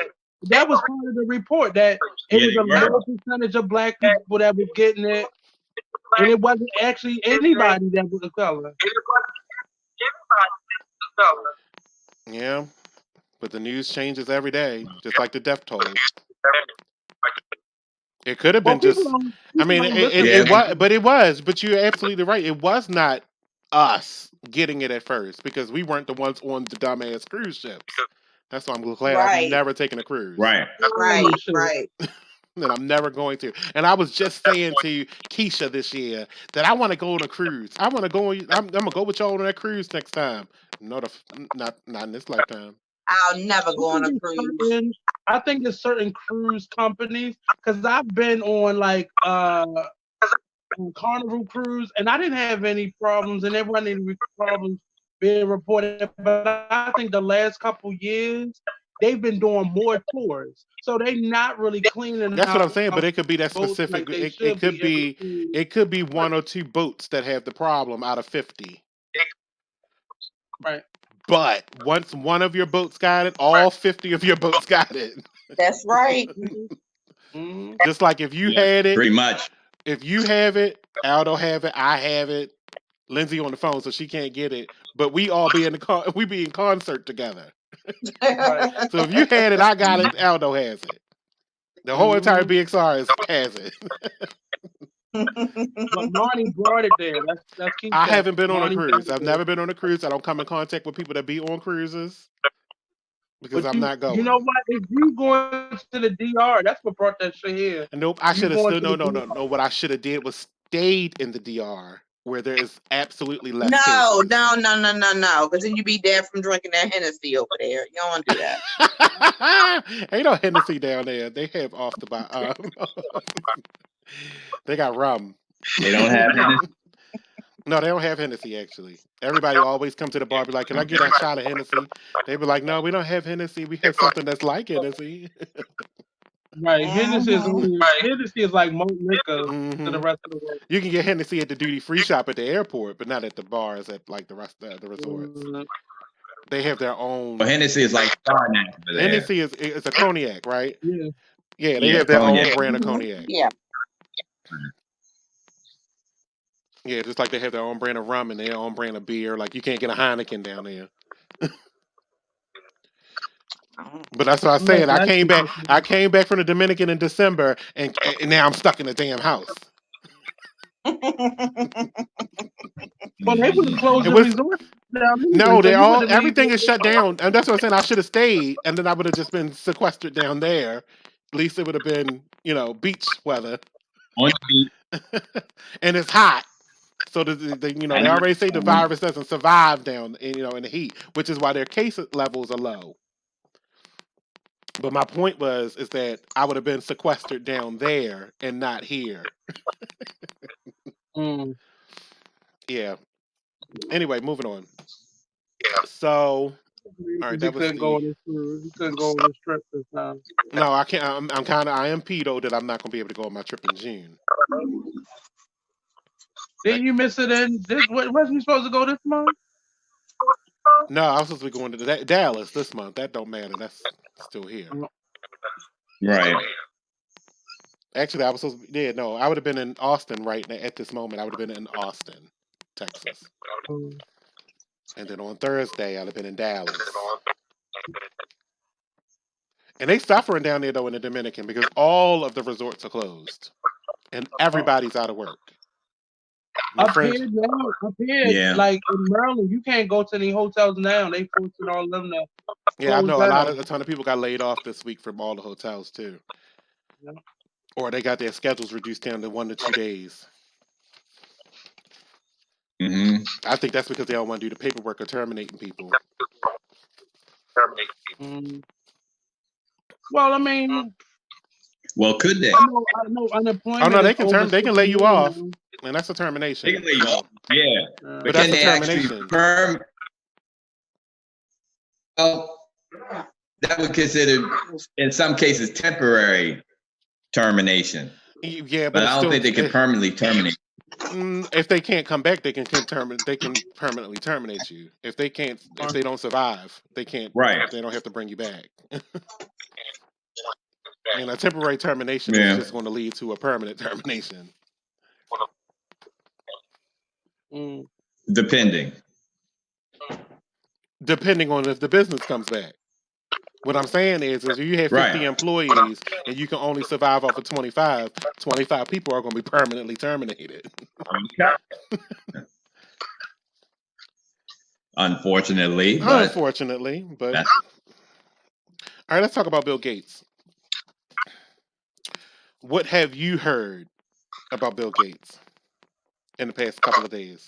That was part of the report, that it Yeah, was they a were. low percentage of black people that was getting it, and it wasn't actually anybody that was a color. yeah, but the news changes every day, just like the death toll. It could have Well, been just. I mean, listen. it was, but it was. But you're absolutely right. It was not us getting it at first because we weren't the ones on the dumbass cruise ships. That's why I'm glad I've Right. never taken a cruise. Right. Right. And I'm never going to. And I was just saying to Keisha this year that I want to go on a cruise. I want to go. I'm gonna go with y'all on that cruise next time. Not in this lifetime. I'll never go on a cruise. I think it's certain cruise companies, because I've been on like Carnival cruise, and I didn't have any problems, and there weren't any problems being reported. But I think the last couple years they've been doing more tours, so they not really cleaning. That's what I'm saying. But it could be that boats specific. like they It should could be be. It could be one or two boats that have the problem out of 50. Right. But once one of your boats got it, all 50 of your boats got it. That's right. Just like if you had it, Pretty much. if you have it, Aldo have it, I have it, Lindsay on the phone, so she can't get it. But we all be in the car. We be in concert together. Right. So if you had it, I got it. Aldo has it. The whole entire BXR has it. But Marnie brought it there. That's key. I haven't been on a Marnie cruise. brought it I've there. never been on a cruise. I don't come in contact with people that be on cruises because But I'm not going. You know what? If you going to the DR, that's what brought that shit here. Nope. I You should have going still to the no. What I should have did was stayed in the DR where there is absolutely less No, cases. no. Because then you be dead from drinking that Hennessy over there. You don't want to do that. Ain't no Hennessy down there. They have off the bottom. They got rum. They don't have it. No, they don't have Hennessy actually. Everybody always come to the bar, be like, "Can I get a shot of Hennessy?" They be like, "No, we don't have Hennessy. We have something that's like Hennessy." Right. Hennessy is like malt liquor to the rest of the world. You can get Hennessy at the duty free shop at the airport, but not at the bars at like the rest of the resorts. They have their own. Well, Hennessy is like cognac over there. Hennessy is a cognac, right? Yeah. Yeah, they Yeah, have their cognac. own brand of cognac. Yeah. Yeah, just like they have their own brand of rum and their own brand of beer. Like you can't get a Heineken down there. But that's what I said. I came back from the Dominican in December, and now I'm stuck in the damn house. Oh, Well, they would have closed It the was- resort down anyway, No, so they you all would've everything needed- is shut down, and that's what I'm saying. I should have stayed, and then I would have just been sequestered down there. At least it would have been, beach weather, On the beach. and it's hot. So they already say the virus doesn't survive down, in the heat, which is why their case levels are low. But my point is that I would have been sequestered down there and not here. Yeah. Anyway, moving on. So, all right, that was couldn't go on this cruise. You couldn't go on this trip this time. no, I can't. I am pedo that I'm not gonna be able to go on my trip in June. Didn't you miss it in this? Wasn't you supposed to go this month? No, I was supposed to be going to Dallas this month. That don't matter. That's still here. Right. Actually, I was supposed to be, no, I would have been in Austin right now at this moment. I would have been in Austin, Texas. And then on Thursday, I'd have been in Dallas. And they suffering down there though in the Dominican because all of the resorts are closed and everybody's out of work. The Up French, here now, Yeah. like in Maryland, you can't go to any hotels now. They forcing all of them to yeah, I close know down. a ton of people got laid off this week from all the hotels too, Yeah. or they got their schedules reduced down to 1 to 2 days. Hmm. I think that's because they don't want to do the paperwork of terminating people. Mm. Well, I mean, Well, could they? I know Oh unemployment no, is they can over they 6 can lay you million off, now. and that's a They termination. can lay you So, off. Yeah. Uh, but But that's can a they actually termination. well, that would consider in some cases temporary termination. Yeah, But but it's I don't still think they could permanently terminate. if they can't come back, they can they can permanently terminate you. If they can't, if they don't survive, they can't. Right. They don't have to bring you back. And a temporary termination is Yeah. just going to lead to a permanent termination, mm. Depending. depending on if the business comes back. What I'm saying is if you have 50 Right. employees and you can only survive off of 25, 25 people are going to be permanently terminated. Unfortunately, but Unfortunately, but that's all right, let's talk about Bill Gates. What have you heard about Bill Gates in the past couple of days?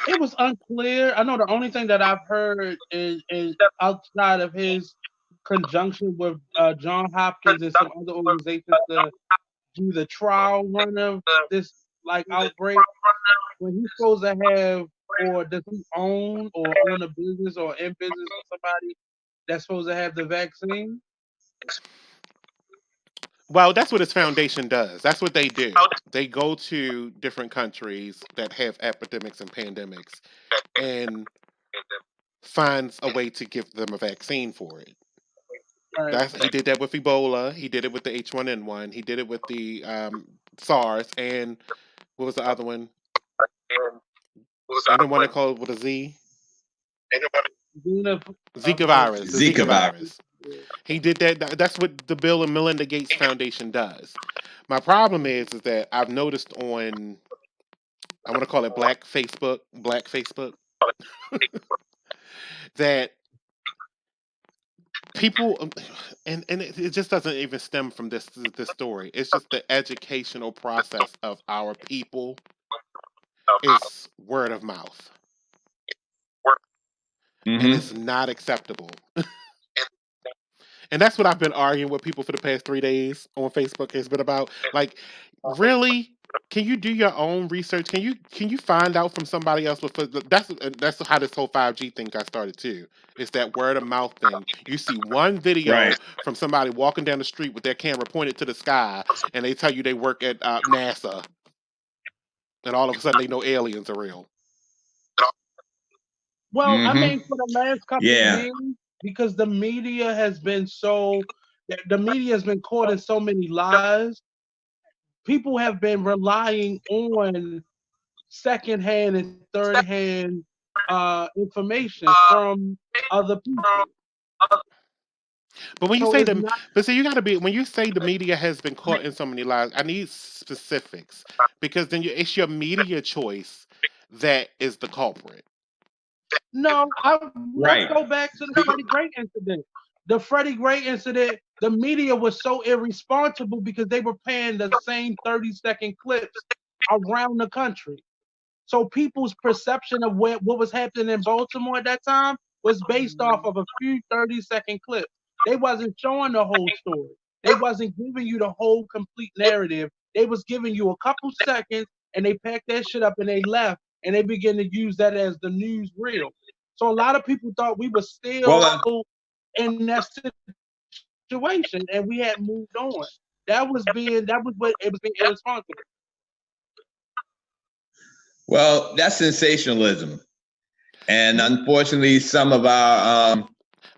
It was unclear. I know the only thing that I've heard is outside of his conjunction with John Hopkins and some other organizations to do the trial run of this like outbreak. When he's supposed to have, or does he own a business or in business with somebody that's supposed to have the vaccine? Well, that's what his foundation does. That's what they do. They go to different countries that have epidemics and pandemics and finds a way to give them a vaccine for it. Right. He did that with Ebola. He did it with the H1N1. He did it with the SARS. And what was the other one? And the one they called with a Z? Xena- Zika virus. The Zika Zika virus. virus. He did that. That's what the Bill and Melinda Gates Foundation does. My problem is that I've noticed on, I'm going to call it Black Facebook, that people, and it just doesn't even stem from this story. It's just the educational process of our people is word of mouth, and Mhm. it's not acceptable. And that's what I've been arguing with people for the past 3 days on Facebook. It's been about like, really, can you do your own research? Can you find out from somebody else? That's how this whole 5G thing got started too. It's that word of mouth thing. You see one video Right. from somebody walking down the street with their camera pointed to the sky, and they tell you they work at NASA, and all of a sudden they know aliens are real. Well, I Mhm. mean, for the last couple Yeah. of years, because the media has been caught in so many lies. People have been relying on secondhand and third-hand information from other people. But when you So say it's the, not but see, you got to be when you say the media has been caught in so many lies. I need specifics because then it's your media choice that is the culprit. no. Let's Right. go back to the Freddie Gray incident. The Freddie Gray incident, the media was so irresponsible because they were paying the same 30-second clips around the country. So people's perception of what was happening in Baltimore at that time was based off of a few 30-second clips. They wasn't showing the whole story. They wasn't giving you the whole complete narrative. They was giving you a couple seconds and they packed that shit up and they left and they began to use that as the news reel. So a lot of people thought we were still Well, in that situation and we had moved on. That was what it was being irresponsible. well, that's sensationalism, and unfortunately, some of our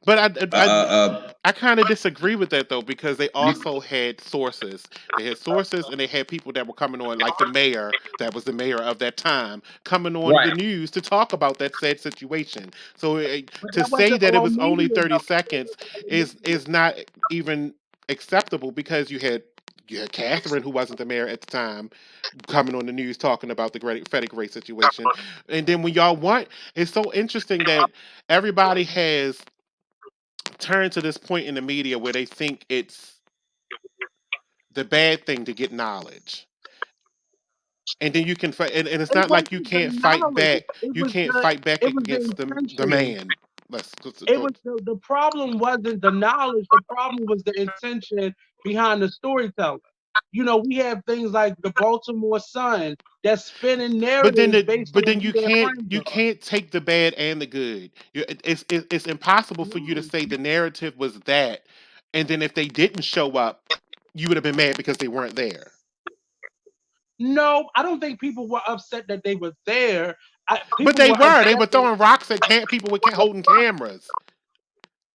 But Uh, I kind of disagree with that though, because they also had sources. They had sources, and they had people that were coming on, like the mayor, that was the mayor of that time, coming on the right. news to talk about that said situation. So But to that say wasn't that it all was only media 30 though. seconds is not even acceptable, because you had Catherine, who wasn't the mayor at the time, coming on the news talking about the Freddie Gray situation. And then when y'all want, it's so interesting that everybody has turned to this point in the media where they think it's the bad thing to get knowledge. And then you can fight, and it's It not like you wasn't the can't fight knowledge. back. You can't fight back It was the against the intention. man. Let's It was the problem wasn't the knowledge. The problem was the intention behind the storytelling. You know, we have things like the Baltimore Sun that's spinning narratives based but on then who their friends you are. can't take the bad and the good. It's impossible for you to No, say the narrative was that, and then if they didn't show up, you would have been mad because they weren't there. no, I don't think people were upset that they were there. But People they were were. They upset were that throwing rocks at people with holding cameras.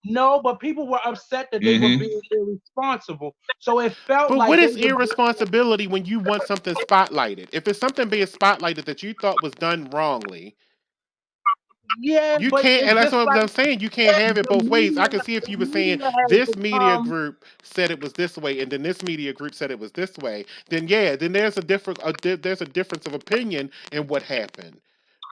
no, but people were upset that they were Hmm. being irresponsible. So it felt But like what they is were. irresponsibility when you want something spotlighted? If it's something being spotlighted that you thought was done wrongly, Yeah, you but can't, it's and that's just what like I'm saying. You can't have it the both ways. I media. can see if The you were saying media has this media become group said it was this way, and then this media group said it was this way. Then yeah, then there's there's a difference of opinion in what happened.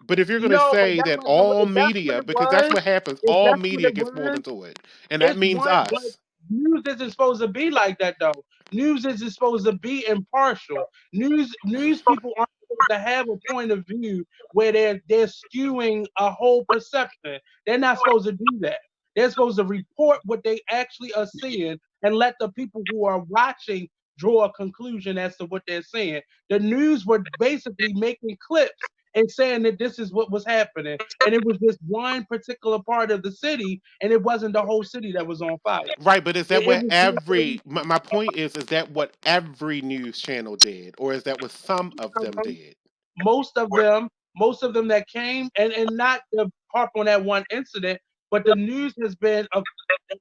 But if you're going to no, but say that that wasn't. all If that's what media, it because that's was, what happens, if all that's what media it gets pulled was, into it, and that it's means one. But us. news isn't supposed to be like that, though. News isn't supposed to be impartial. News people aren't supposed to have a point of view where they're skewing a whole perception. They're not supposed to do that. They're supposed to report what they actually are seeing and let the people who are watching draw a conclusion as to what they're seeing. The news were basically making clips and saying that this is what was happening. And it was just one particular part of the city, and it wasn't the whole city that was on fire. Right, but is that It what was just my point is that what every news channel did, or is that what some of them did? most of them, most of them that came, and not to harp on that one incident, but the news has been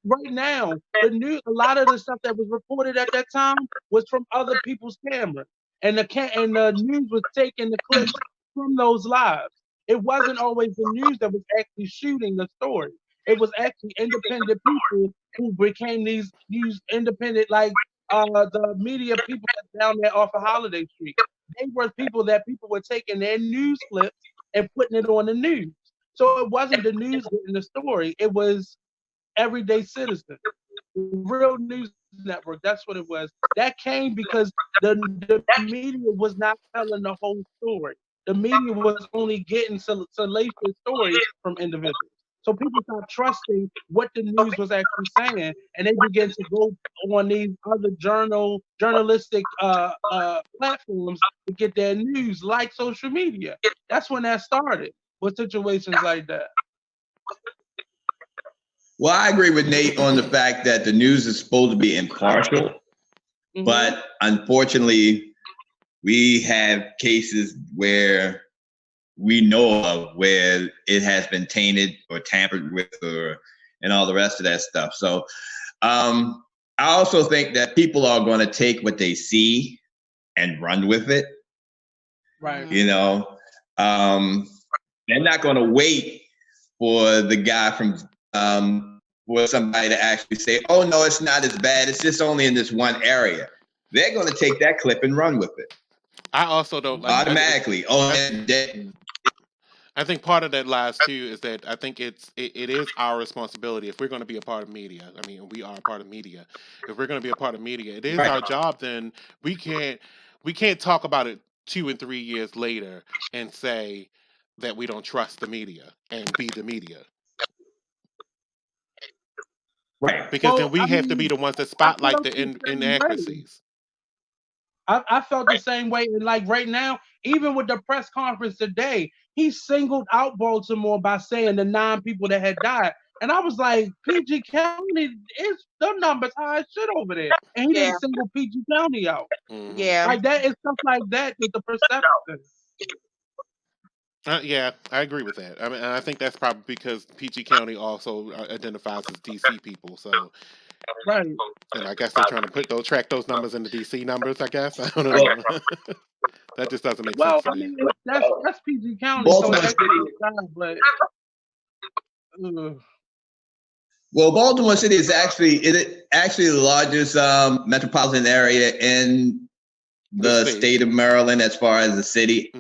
right now. The news, a lot of the stuff that was reported at that time was from other people's cameras, and the news was taking the clips from those lives. It wasn't always the news that was actually shooting the story. It was actually independent people who became these independent, like the media people that's down there off of Holiday Street. They were people that people were taking their news clips and putting it on the news. So it wasn't the news getting the story, it was everyday citizens. Real News Network, that's what it was. That came because the media was not telling the whole story. The media was only getting salacious stories from individuals. So people stopped trusting what the news was actually saying, and they began to go on these other journalistic platforms to get their news, like social media. That's when that started with situations like that. Well, I agree with Nate on the fact that the news is supposed to be impartial, Mhm. but unfortunately, we have cases where we know of where it has been tainted or tampered with, and all the rest of that stuff. So I also think that people are going to take what they see and run with it. Right. You know, they're not going to wait for the guy from for somebody to actually say, "Oh no, it's not as bad. It's just only in this one area." They're going to take that clip and run with it I also don't like automatically. I think part of that lies too is that I think it is our responsibility if we're going to be a part of media. I mean, we are a part of media. If we're going to be a part of media, it is Right. our job. Then we can't talk about it 2 and 3 years later and say that we don't trust the media and be the media, Right. because then Well, we I have to be mean, the ones that I spotlight felt the the same way. inaccuracies. I felt the same way. And like right now, even with the press conference today, he singled out Baltimore by saying the 9 people that had died. And I was like, PG County is the numbers high as shit over there. And he Yeah, didn't single PG County out. Hmm. yeah. Like that is stuff like that with the perception. Yeah, I agree with that. I mean, and I think that's probably because PG County also identifies as DC people. So, Right. and I guess they're trying to track those numbers into DC numbers. I guess I don't Well, know. That just doesn't make Well, sense to I me. mean, that's PG County, so Baltimore it City. makes sense, but Well, Baltimore City is actually the largest metropolitan area in the state of Maryland as far as the city.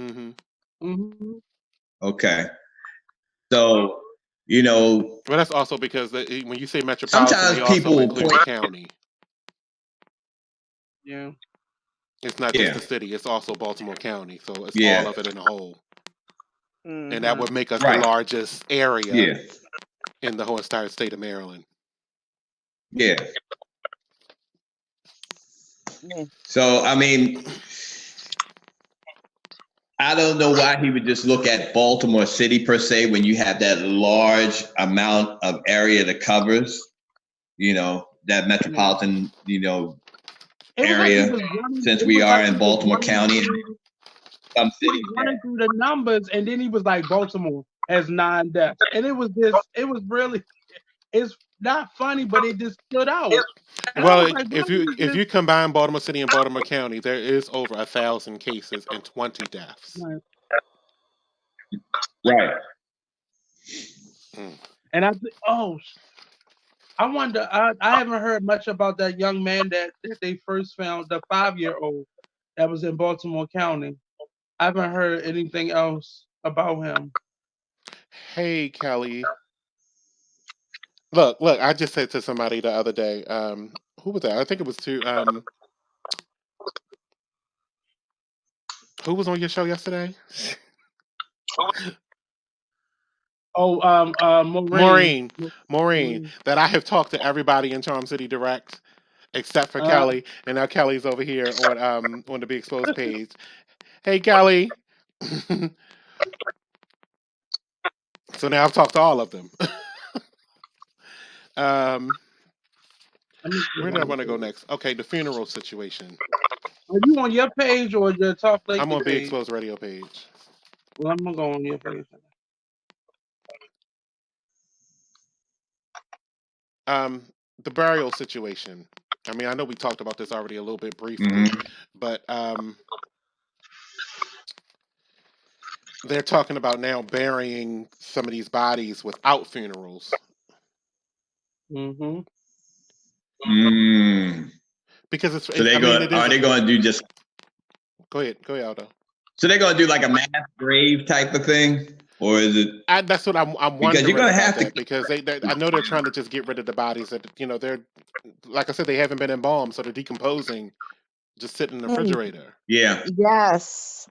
Okay, so well, that's also because when you say metropolitan, sometimes they also people include the county. Yeah. It's not just the city; it's also Baltimore County. So it's Yeah. all of it in a whole, and that Mhm. would make us Right. the largest area Yeah. in the whole entire state of Maryland. Yeah. Yeah. So I mean, I don't know why he would just look at Baltimore City per se when you have that large amount of area that covers, that metropolitan, It was area. like he was running, Since it we was are like in he was Baltimore running County, through, some he cities was running through the numbers, and then he was like, Baltimore has 9 deaths, and it was really, it's not funny, but it just stood out. And I Well, was like, why if did he you just? combine Baltimore City and Baltimore County, there is over 1,000 cases and 20 deaths. Right. And I wonder. I haven't heard much about that young man that they first found, the 5-year-old that was in Baltimore County. I haven't heard anything else about him. Hey, Kelly. Look, I just said to somebody the other day, who was that? I think it was who was on your show yesterday? Oh, Maureen, that I have talked to everybody in Charm City Direct except for Kelly, and now Kelly's over here on the Be Exposed page. Hey, Kelly. So now I've talked to all of them. Where do I want to go next? Okay, the funeral situation. Are you on your page or the Talk Lake I'm on Be page? Exposed radio page. Well, I'm gonna go on your page. The burial situation. I mean, I know we talked about this already a little bit briefly, but they're talking about now burying some of these bodies without funerals. Mm. Because it's. So are they going to do just? Go ahead, Aldo. So they're going to do like a mass grave type of thing, or is it? That's what I'm wondering. Because you're going to have to. Because I know they're trying to just get rid of the bodies that they're, like I said, they haven't been embalmed, so they're decomposing, just sitting in the refrigerator. Yeah. Yes.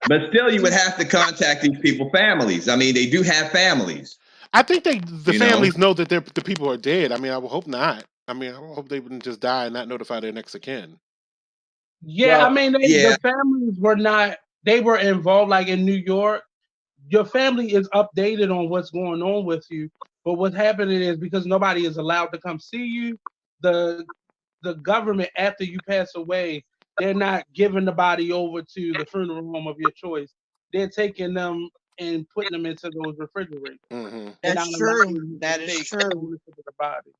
But still, you would have to contact these people's families. I mean, they do have families. I think the families know that the people are dead. I mean, I would hope not. I mean, I would hope they wouldn't just die and not notify their next of kin. Yeah, well, I mean, the families were not. They were involved, like in New York. Your family is updated on what's going on with you, but what's happening is because nobody is allowed to come see you, the government, after you pass away, they're not giving the body over to the funeral home of your choice. They're taking them and putting them into those refrigerators. Mm-hmm. That's true. That is true. The body.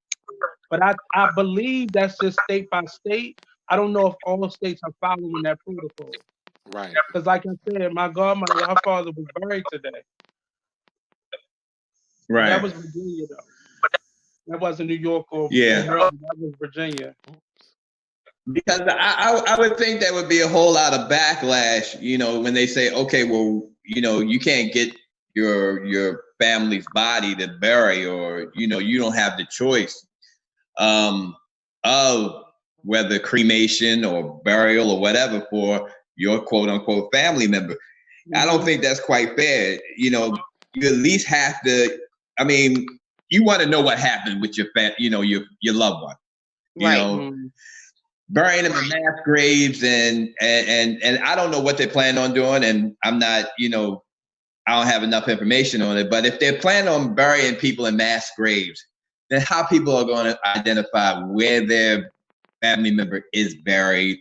But I believe that's just state by state. I don't know if all states are following that protocol. Right. Because like I said, my godmother, her father was buried today. Right. That was Virginia, though. That wasn't New York or Maryland. That was Virginia. Because I would think there would be a whole lot of backlash, when they say, okay, well, you can't get your family's body to bury, or you don't have the choice of whether cremation or burial or whatever for your quote unquote family member. Mm-hmm. I don't think that's quite fair. You at least have to. I mean, you want to know what happened with your your loved one. Right. Burying them in mass graves and I don't know what they plan on doing, and I'm not, I don't have enough information on it. But if they're planning on burying people in mass graves, then how people are going to identify where their family member is buried?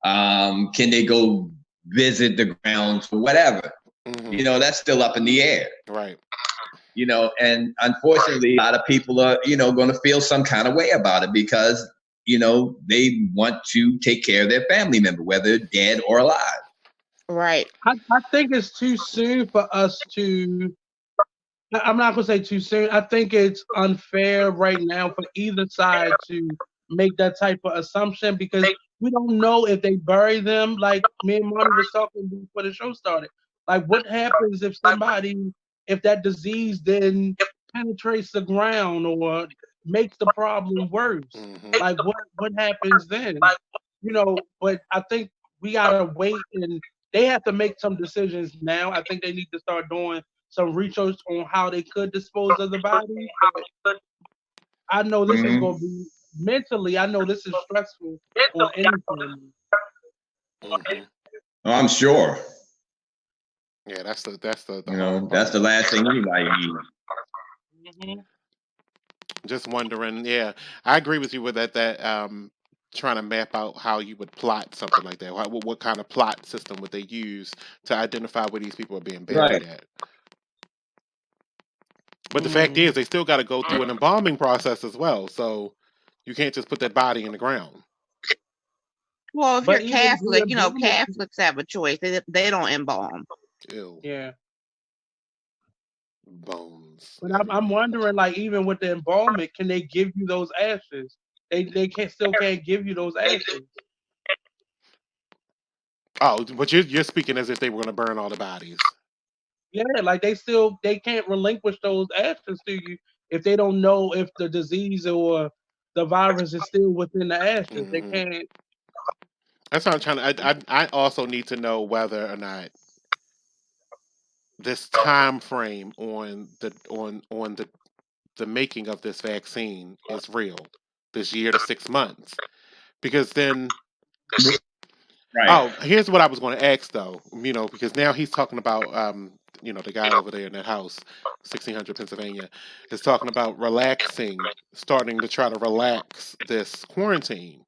Can they go visit the grounds or whatever? Mhm. That's still up in the air. Right. And unfortunately, a lot of people are, going to feel some kind of way about it because, they want to take care of their family member, whether dead or alive. Right. I think it's too soon for us to. I'm not gonna say too soon. I think it's unfair right now for either side to make that type of assumption because we don't know if they bury them. Like me and Monty was talking before the show started. Like, what happens if if that disease then penetrates the ground or makes the problem worse? Mhm. Like, what happens then? But I think we gotta wait, and they have to make some decisions now. I think they need to start doing some research on how they could dispose of the body. But I know this is going to be mentally. I know this is stressful on any family. Mhm. Oh, I'm sure. Yeah, that's the hard That's part. the last thing anybody needs. Mhm. Just wondering. Yeah, I agree with you with that. Trying to map out how you would plot something like that. What kind of plot system would they use to identify where these people are being buried Right. at? But the fact is, they still got to go through an embalming process as well. So you can't just put that body in the ground. Well, if But you're even the Catholic, embalming, Catholics have a choice. They don't embalm. Ew, yeah. bones. But I'm wondering, like, even with the embalming, can they give you those ashes? They can't give you those ashes. Oh, but you're speaking as if they were going to burn all the bodies. Yeah, like they can't relinquish those ashes to you if they don't know if the disease or the virus is still within the ashes. They Hmm. can't. That's what I'm trying to. I also need to know whether or not this time frame on the making of this vaccine is real. This year to 6 months, because then. Right. Oh, here's what I was going to ask though. Because now he's talking about the guy over there in that house, 1600 Pennsylvania, is talking about starting to try to relax this quarantine.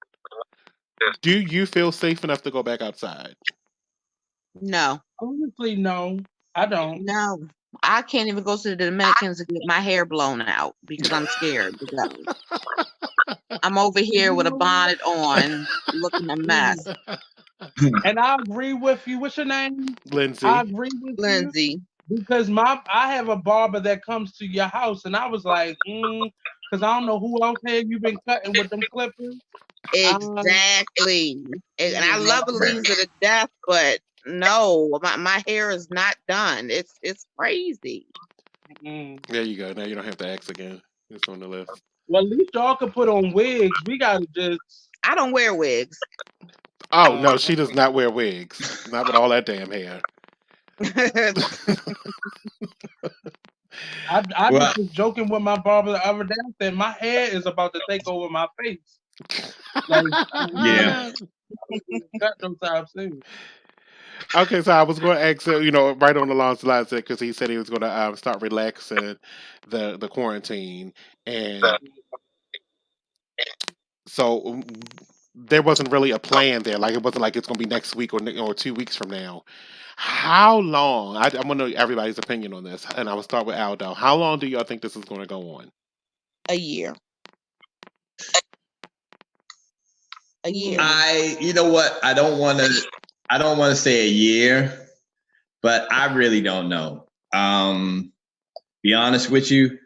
Do you feel safe enough to go back outside? No, Honestly, no, I don't. no. I can't even go to the Dominicans to get my hair blown out because I'm scared to go. I'm over here with a bonnet on, looking a mess. And I agree with you. What's your name? I Lindsay. agree with you Lindsay. because I have a barber that comes to your house, and I was like, because I don't know who else have you been cutting with them clippers. Exactly. And I love Eliza to death, but no, my hair is not done. It's crazy. There you go. Now you don't have to ask again. It's on the list. Well, at least y'all can put on wigs. We gotta just. I don't wear wigs. Oh no, she does not wear wigs. Not with all that damn hair. I Well, just was joking with my barber the other day. I said my hair is about to take over my face. Like, yeah. cut no time soon. Okay, so I was going to ask, right on the lines because he said he was going to start relaxing the quarantine, and so there wasn't really a plan there. Like it wasn't like it's going to be next week or 2 weeks from now. How long? I want to know everybody's opinion on this, and I will start with Aldo. How long do y'all think this is going to go on? A year. A year. You know what? I don't want to say a year, but I really don't know. Be honest with you.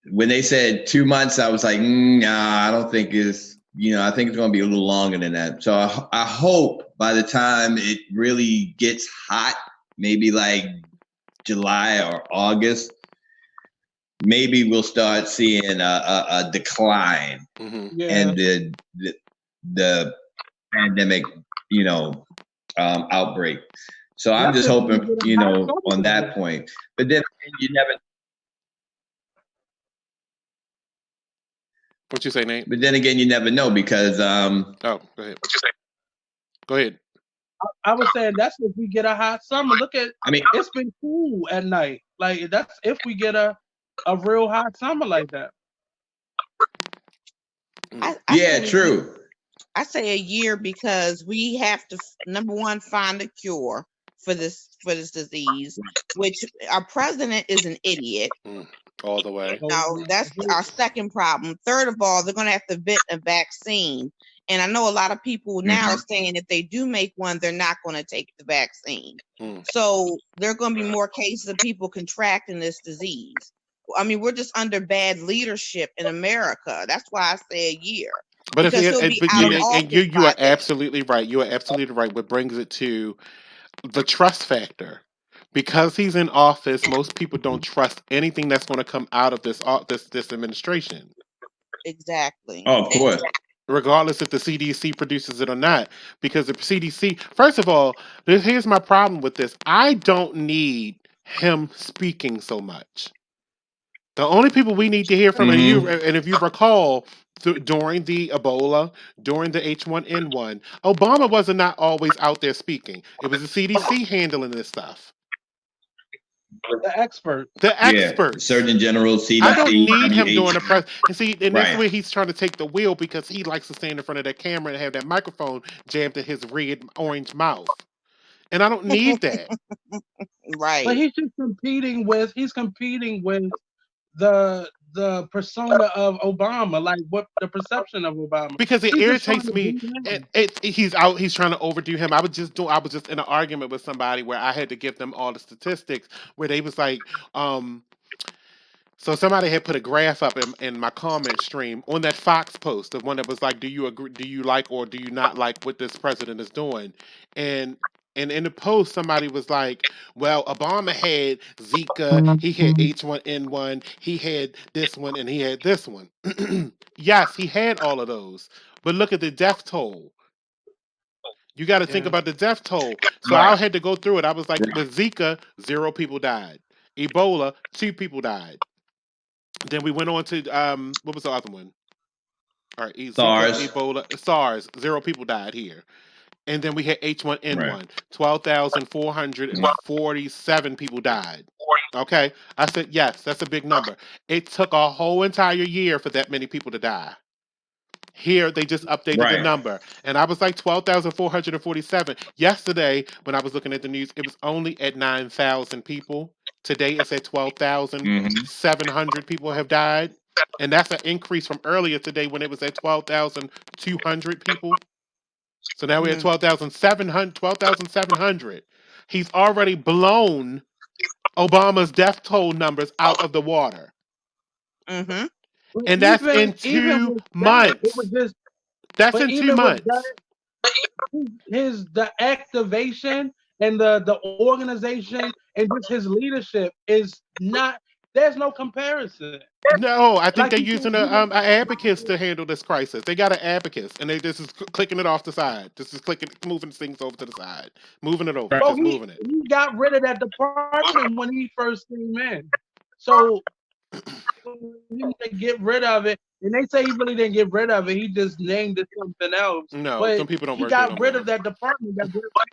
When they said 2 months, I was like, nah, I don't think it's, I think it's going to be a little longer than that. So I hope by the time it really gets hot, maybe like July or August, maybe we'll start seeing a decline in the pandemic, outbreak. So I'm just hoping, on that point. But then you never. What you say, Nate? But then again, you never know because. Oh, go ahead. Go ahead. I was saying that's if we get a hot summer. Look at, it's been cool at night. Like that's if we get a real hot summer like that. True. I say a year because we have to, number one, find a cure for this disease, which our president is an idiot. All the way. Now, that's our second problem. Third of all, they're going to have to vet a vaccine. And I know a lot of people now are saying if they do make one, they're not going to take the vaccine. So there are going to be more cases of people contracting this disease. I mean, we're just under bad leadership in America. That's why I say a year. But Because he'll be out of office you by are then. absolutely right. You are absolutely right. What brings it to the trust factor. Because he's in office, most people don't trust anything that's going to come out of this administration, Exactly. Oh, of course. regardless if the CDC produces it or not. Because the CDC, first of all, here's my problem with this. I don't need him speaking so much. The only people we need to hear from, and if you recall, during the Ebola, during the H1N1, Obama was not always out there speaking. It was the CDC handling this stuff. The expert. The experts. Surgeon General, CDC. I don't need him WHO. doing the press. And see, and that's Right. where he's trying to take the wheel because he likes to stand in front of that camera and have that microphone jammed in his red orange mouth. And I don't need that. Right. But he's just competing with the persona of Obama, like what the perception of Obama. Because it He's just trying irritates to me. beat him. He's trying to overdo him. I was just in an argument with somebody where I had to give them all the statistics where they was like, so somebody had put a graph up in my comment stream on that Fox post, the one that was like, do you agree, do you like or do you not like what this president is doing? And in the post, somebody was like, well, Obama had Zika, he had H1N1, he had this one, and he had this one. Yes, he had all of those. But look at the death toll. You got to think Yeah. about the death toll. So Right. I had to go through it. I was like, with Zika, 0 people died. Ebola, 2 people died. Then we went on to what was the other one? All right, Zika, SARS. Ebola, SARS. 0 people died here. And then we had H1N1. Right. 12,447 people died. Okay, I said yes, that's a big number. It took a whole entire year for that many people to die. Here they just updated the Right. number, and I was like 12,447. Yesterday, when I was looking at the news, it was only at 9,000 people. Today it's at 12,700 people have died, and that's an increase from earlier today when it was at 12,200 people. So now we're at 12,700. He's already blown Obama's death toll numbers out of the water, Mm-hmm. and that's in Even 2 with that, months. it was just That's but in 2 even with months. that, the activation and the organization and just his leadership is not. There's no comparison. No, I think Like they're you using said, a advocates to handle this crisis. They got an advocates, and they just is clicking it off the side. Just is clicking, moving things over to the side, moving it over, Right. Well, just moving it. he got rid of that department when he first came in. So he didn't get rid of it. And they say he really didn't get rid of it. He just named it something else. No, But some people don't he work there got no rid more. of that department. Got rid of that.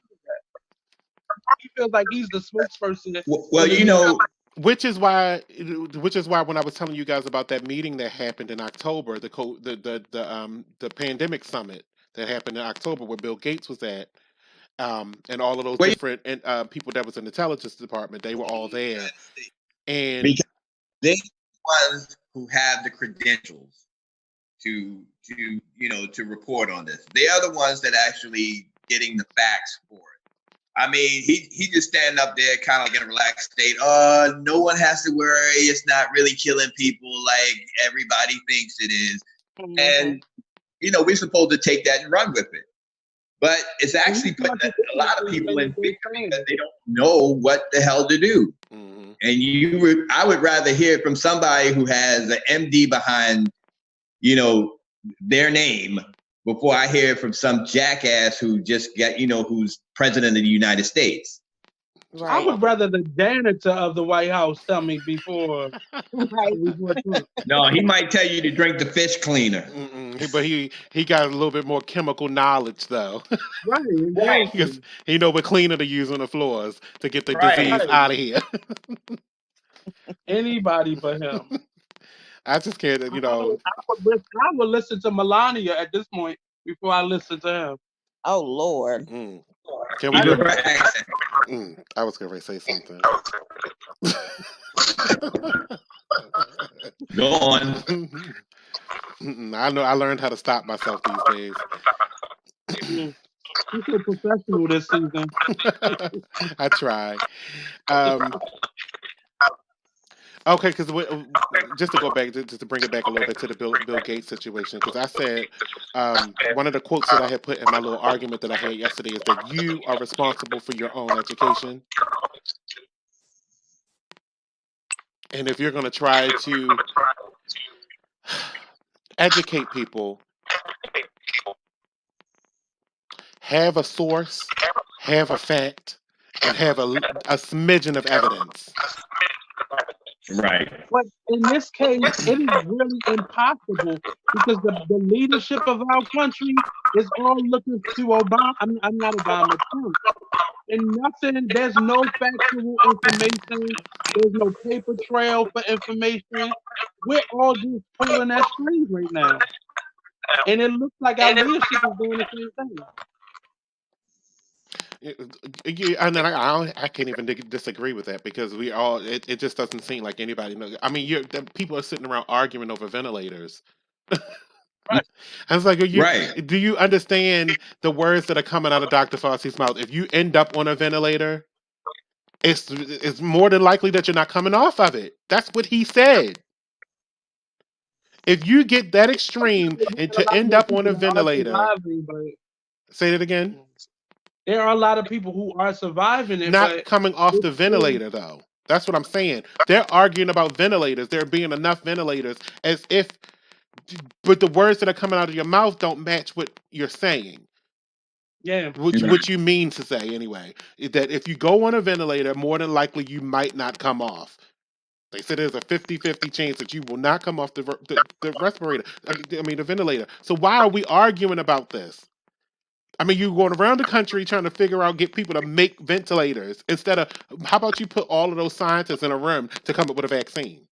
He feels like he's the spokesperson. Well, you know, Which is why when I was telling you guys about that meeting that happened in October, the pandemic summit that happened in October where Bill Gates was at, and all of those Wait. different people that was in the intelligence department, they were all there, and Because they ones who have the credentials to report on this. They are the ones that actually getting the facts for it. I mean, he just standing up there kind of like in a relaxed state. No one has to worry. It's not really killing people like everybody thinks it is. And we're supposed to take that and run with it. But it's actually putting a lot of people in fear because they don't know what the hell to do. Mhm. And I would rather hear it from somebody who has an MD behind, their name before I hear it from some jackass who just who's president of the United States. I Right. would rather the janitor of the White House tell me before. No, he might tell you to drink the fish cleaner. But he got a little bit more chemical knowledge though. Right. Because he know what cleaner to use on the floors to get the Right. disease out of here. Anybody but him. I just can't, I would listen to Melania at this point before I listen to him. Oh Lord. Can we Even do her accent. I was going to say something. Go on. I know I learned how to stop myself these days. You're so professional this season. I try. Um, okay, because just to go back, just to bring it back a little bit to the Bill Gates situation, because I said one of the quotes that I had put in my little argument that I had yesterday is that you are responsible for your own education, and if you're going to try to educate people, have a source, have a fact, and have a smidgen of evidence. Right. But in this case, it is really impossible because the leadership of our country is all looking to Obama. I'm not Obama, Trump. And nothing, there's no factual information. There's no paper trail for information. We're all just pulling at strings right now. And it looks like our leadership is doing the same thing. And then I can't even disagree with that because we all it just doesn't seem like anybody knows. I mean, people are sitting around arguing over ventilators. Right. I was like, Right. do you understand the words that are coming out of Dr. Fauci's mouth? If you end up on a ventilator, it's more than likely that you're not coming off of it. That's what he said. If you get that extreme and A to lot end more up on people a that are ventilator, surviving, but say it again. there are a lot of people who are surviving it, Not but coming off the it's still, ventilator though. That's what I'm saying. They're arguing about ventilators. There being enough ventilators, as if, but the words that are coming out of your mouth don't match what you're saying. yeah. What you mean to say anyway? Is that if you go on a ventilator, more than likely you might not come off. They said there's a 50-50 chance that you will not come off the respirator. I mean the ventilator. So why are we arguing about this? I mean, you're going around the country trying to figure out, get people to make ventilators instead of, how about you put all of those scientists in a room to come up with a vaccine?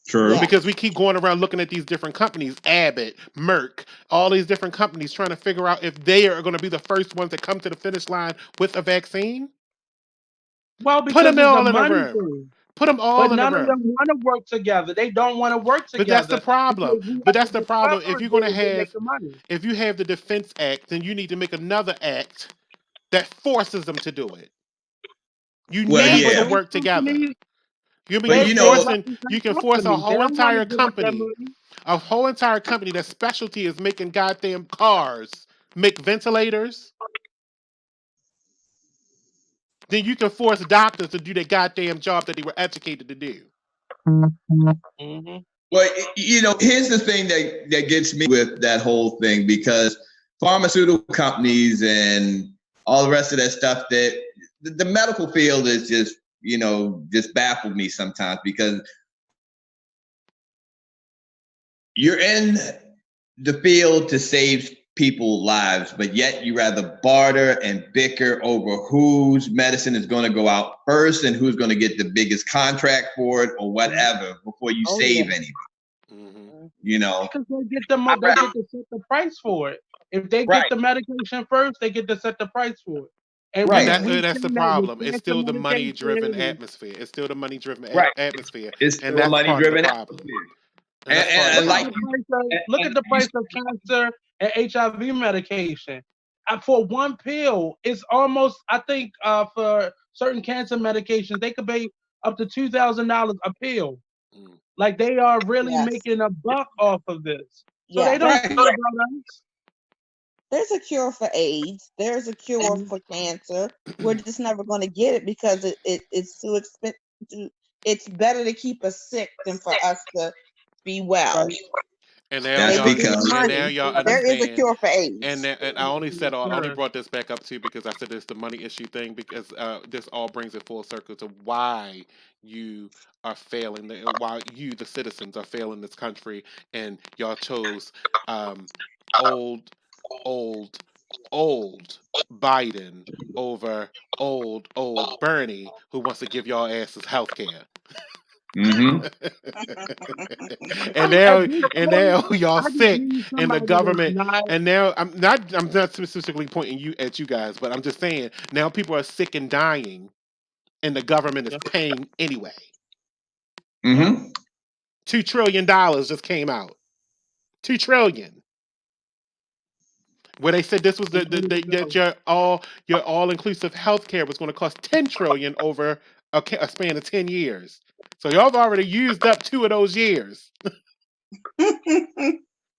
True. Yeah. Because we keep going around looking at these different companies, Abbott, Merck, all these different companies trying to figure out if they are going to be the first ones that come to the finish line with a vaccine. Well, Put because them it's a all in a money room. thing. Put them all But in a none of them room. want to work together. They don't want to work But that's the together problem. because But whoever that's the problem. If discovers you're going to it will make have, the money. if you have the Defense Act, then you need to make another act that forces them to do it. You Well, need yeah. to work together. Companies, You mean But you you know, you can force a They whole don't want to entire give up that company, money. that specialty is making goddamn cars, make ventilators. Then you can force doctors to do their goddamn job that they were educated to do. Mm-hmm. well, you know, here's the thing that gets me with that whole thing, because pharmaceutical companies and all the rest of that stuff, that the medical field is just, you know, just baffled me sometimes, because you're in the field to save people lives, but yet you rather barter and bicker over whose medicine is going to go out first and who's going to get the biggest contract for it or whatever before you Oh, save yeah. anything. Mm-hmm. You know, Because they get to set the price for it. If they Right. get the medication first, they get to set the price for it. And Right. That's the seen that with problem. It's cancer still the money-driven medication. atmosphere. It's still the money-driven Right. atmosphere, It's and still that's money part of the driven. problem. And that's part of And the like, problem. Look at the price of cancer and HIV medication. For one pill, it's almost, I think, for certain cancer medications, they could pay up to $2,000 a pill. Mm. Like they are really Yes. making a buck off of this. So Yeah. they don't Right. care about us. There's a cure for AIDS. There's a cure for cancer. We're just never going to get it because it's too expensive. It's better to keep us sick than for us to be well. Right. And now That's They y'all, just need because and money. now y'all There is a understand. cure for AIDS. And I only said, I only Sure. brought this back up too because I said it's the money issue thing, because this all brings it full circle to why you are failing, why you, the citizens, are failing this country, and y'all chose old, old, old Biden over old Bernie, who wants to give y'all asses health care. Mm-hmm. and I now just and want now y'all I just sick need and the somebody that's government not. and now I'm not specifically pointing you at you guys, but I'm just saying now people are sick and dying and the government is Yeah, paying anyway. yeah. Mm-hmm. $2 trillion just came out. 2 trillion. Where they said this was And there you that go. your all inclusive healthcare was going to cost 10 trillion over a span of 10 years. So y'all have already used up 2 of those years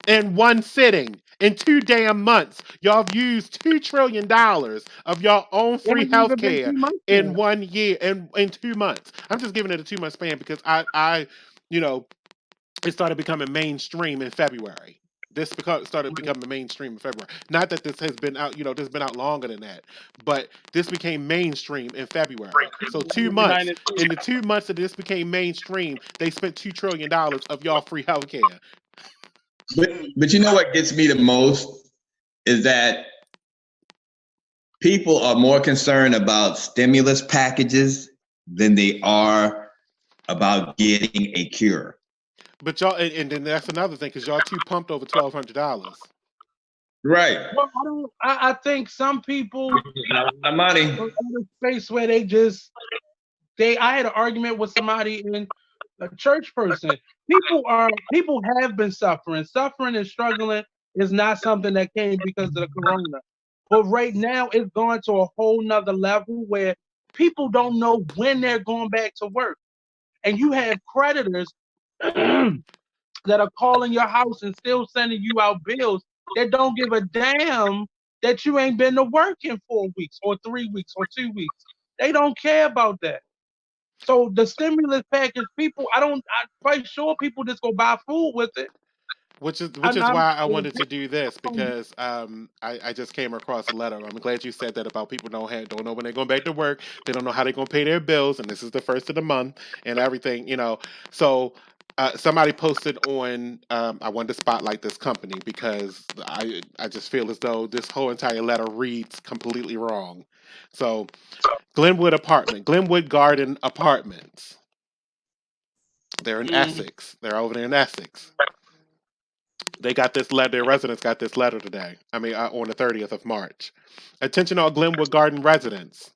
in one sitting. In 2 damn months, y'all have used $2 trillion of y'all own It free hasn't even health been care 2 months in yet. 1 year, in 2 months. I'm just giving it a 2-month span because you know, it started becoming mainstream in February. Started Mhm. becoming mainstream in February. Not that this has been out, this has been out longer than that, but this became mainstream in February. So In two the months, United in States. the 2 months that this became mainstream, they spent $2 trillion of y'all free healthcare. But you know what gets me the most is that people are more concerned about stimulus packages than they are about getting a cure. But y'all, and then that's another thing because y'all too pumped over $1,200. Right. Well, I don't. I think some people Not a lot of money. are in a space where I had an argument with somebody in a church person. People have been suffering. Suffering and struggling is not something that came because of the corona. But right now it's gone to a whole nother level where people don't know when they're going back to work. And you have creditors that are calling your house and still sending you out bills that don't give a damn that you ain't been to work in 4 weeks or 3 weeks or 2 weeks. They don't care about that. So the stimulus package, I'm quite sure people just go buy food with it. Which And is I'm why I wanted to do this because I just came across a letter. I'm glad you said that about people don't know when they're going back to work. They don't know how they're going to pay their bills, and this is the first of the month and everything. So somebody posted on. I wanted to spotlight this company because I just feel as though this whole entire letter reads completely wrong. So Glenwood Garden Apartments. They're in mm, Essex. They're over there in Essex. They got this letter. Their residents got this letter today. I mean, on the 30th of March. Attention, all Glenwood Garden residents.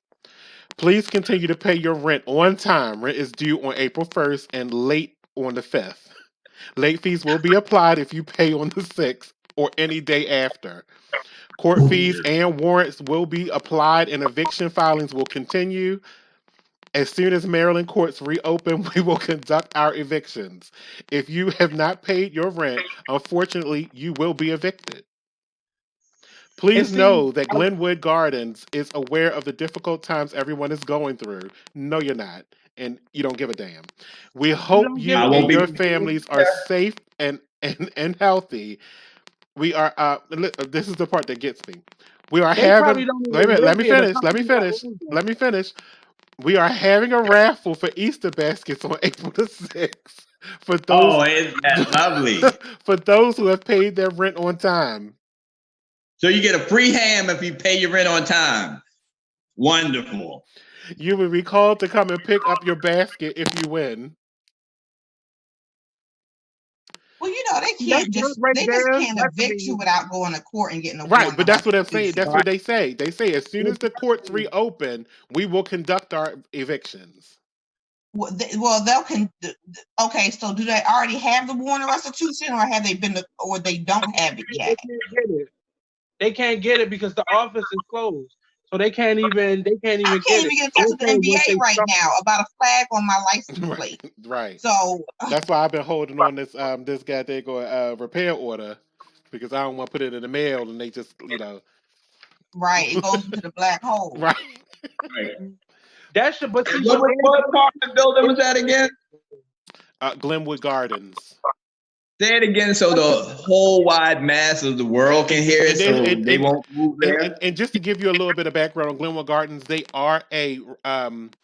Please continue to pay your rent on time. Rent is due on April 1st and late on the 5th. Late fees will be applied if you pay on the 6th or any day after. Court fees and warrants will be applied and eviction filings will continue. As soon as Maryland courts reopen, we will conduct our evictions. If you have not paid your rent, unfortunately, you will be evicted. and Please see, know that Glenwood Gardens is aware of the difficult times everyone is going through. No, you're not. And you don't give a damn. We you hope don't give you I a won't and be. your damn. families are safe and healthy. We are this is the part that gets me. We are They probably having don't wait a even minute, live let me there. The finish. Let me company that finish. owns them. Let me finish. We are having a raffle for Easter baskets on April the 6th for those Oh, isn't that lovely? for those who have paid their rent on time. So you get a free ham if you pay your rent on time. Wonderful. You will be called to come and pick up your basket if you win. Well, That right they just there, can't that could evict you be. without going to court and getting a Right, warrant but of that's what I'm saying. restitution. That's what they say. They say as soon as the courts Exactly. reopen, we will conduct our evictions. Okay, so do they already have the warrant of restitution, or have they or they don't have it They yet? can't get it. They can't get it because the office is closed. So they can't even I get can't it. even get in touch They're with the saying once NBA they right start. now about a flag on my license Right, plate. right. So, That's why I've been holding on this goddamn repair order because I don't want to put it in the mail and they just right, it goes into the black hole. right. Right. That should, but see, What, but what apartment building was that again? Glenwood Gardens. Say it again so the whole wide mass of the world can hear it And then so they won't move there. and just to give you a little bit of background on Glenwood Gardens, they are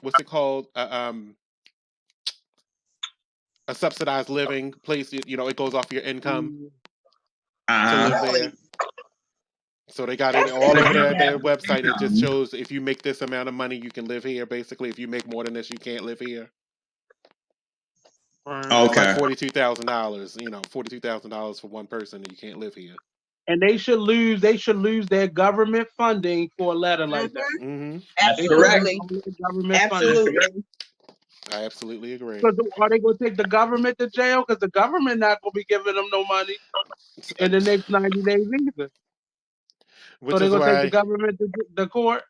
what's it called? A subsidized living place. It goes off your income to live Uh-huh. Really, there. So they got it that's all over their interesting. website. It just shows if you make this amount of money, you can live here. Basically, if you make more than this, you can't live here. Right. It's like Okay. $42,000. $42,000 for one person, and you can't live here. And they should lose their government funding for a letter like that. Mm-hmm. That's They should correct. lose Absolutely. all their government funding. Absolutely. I absolutely agree. Because are they going to take the government to jail? Because the government not going to be giving them no money in the next 90 days either. Which So they're is going to take why, the government to the court.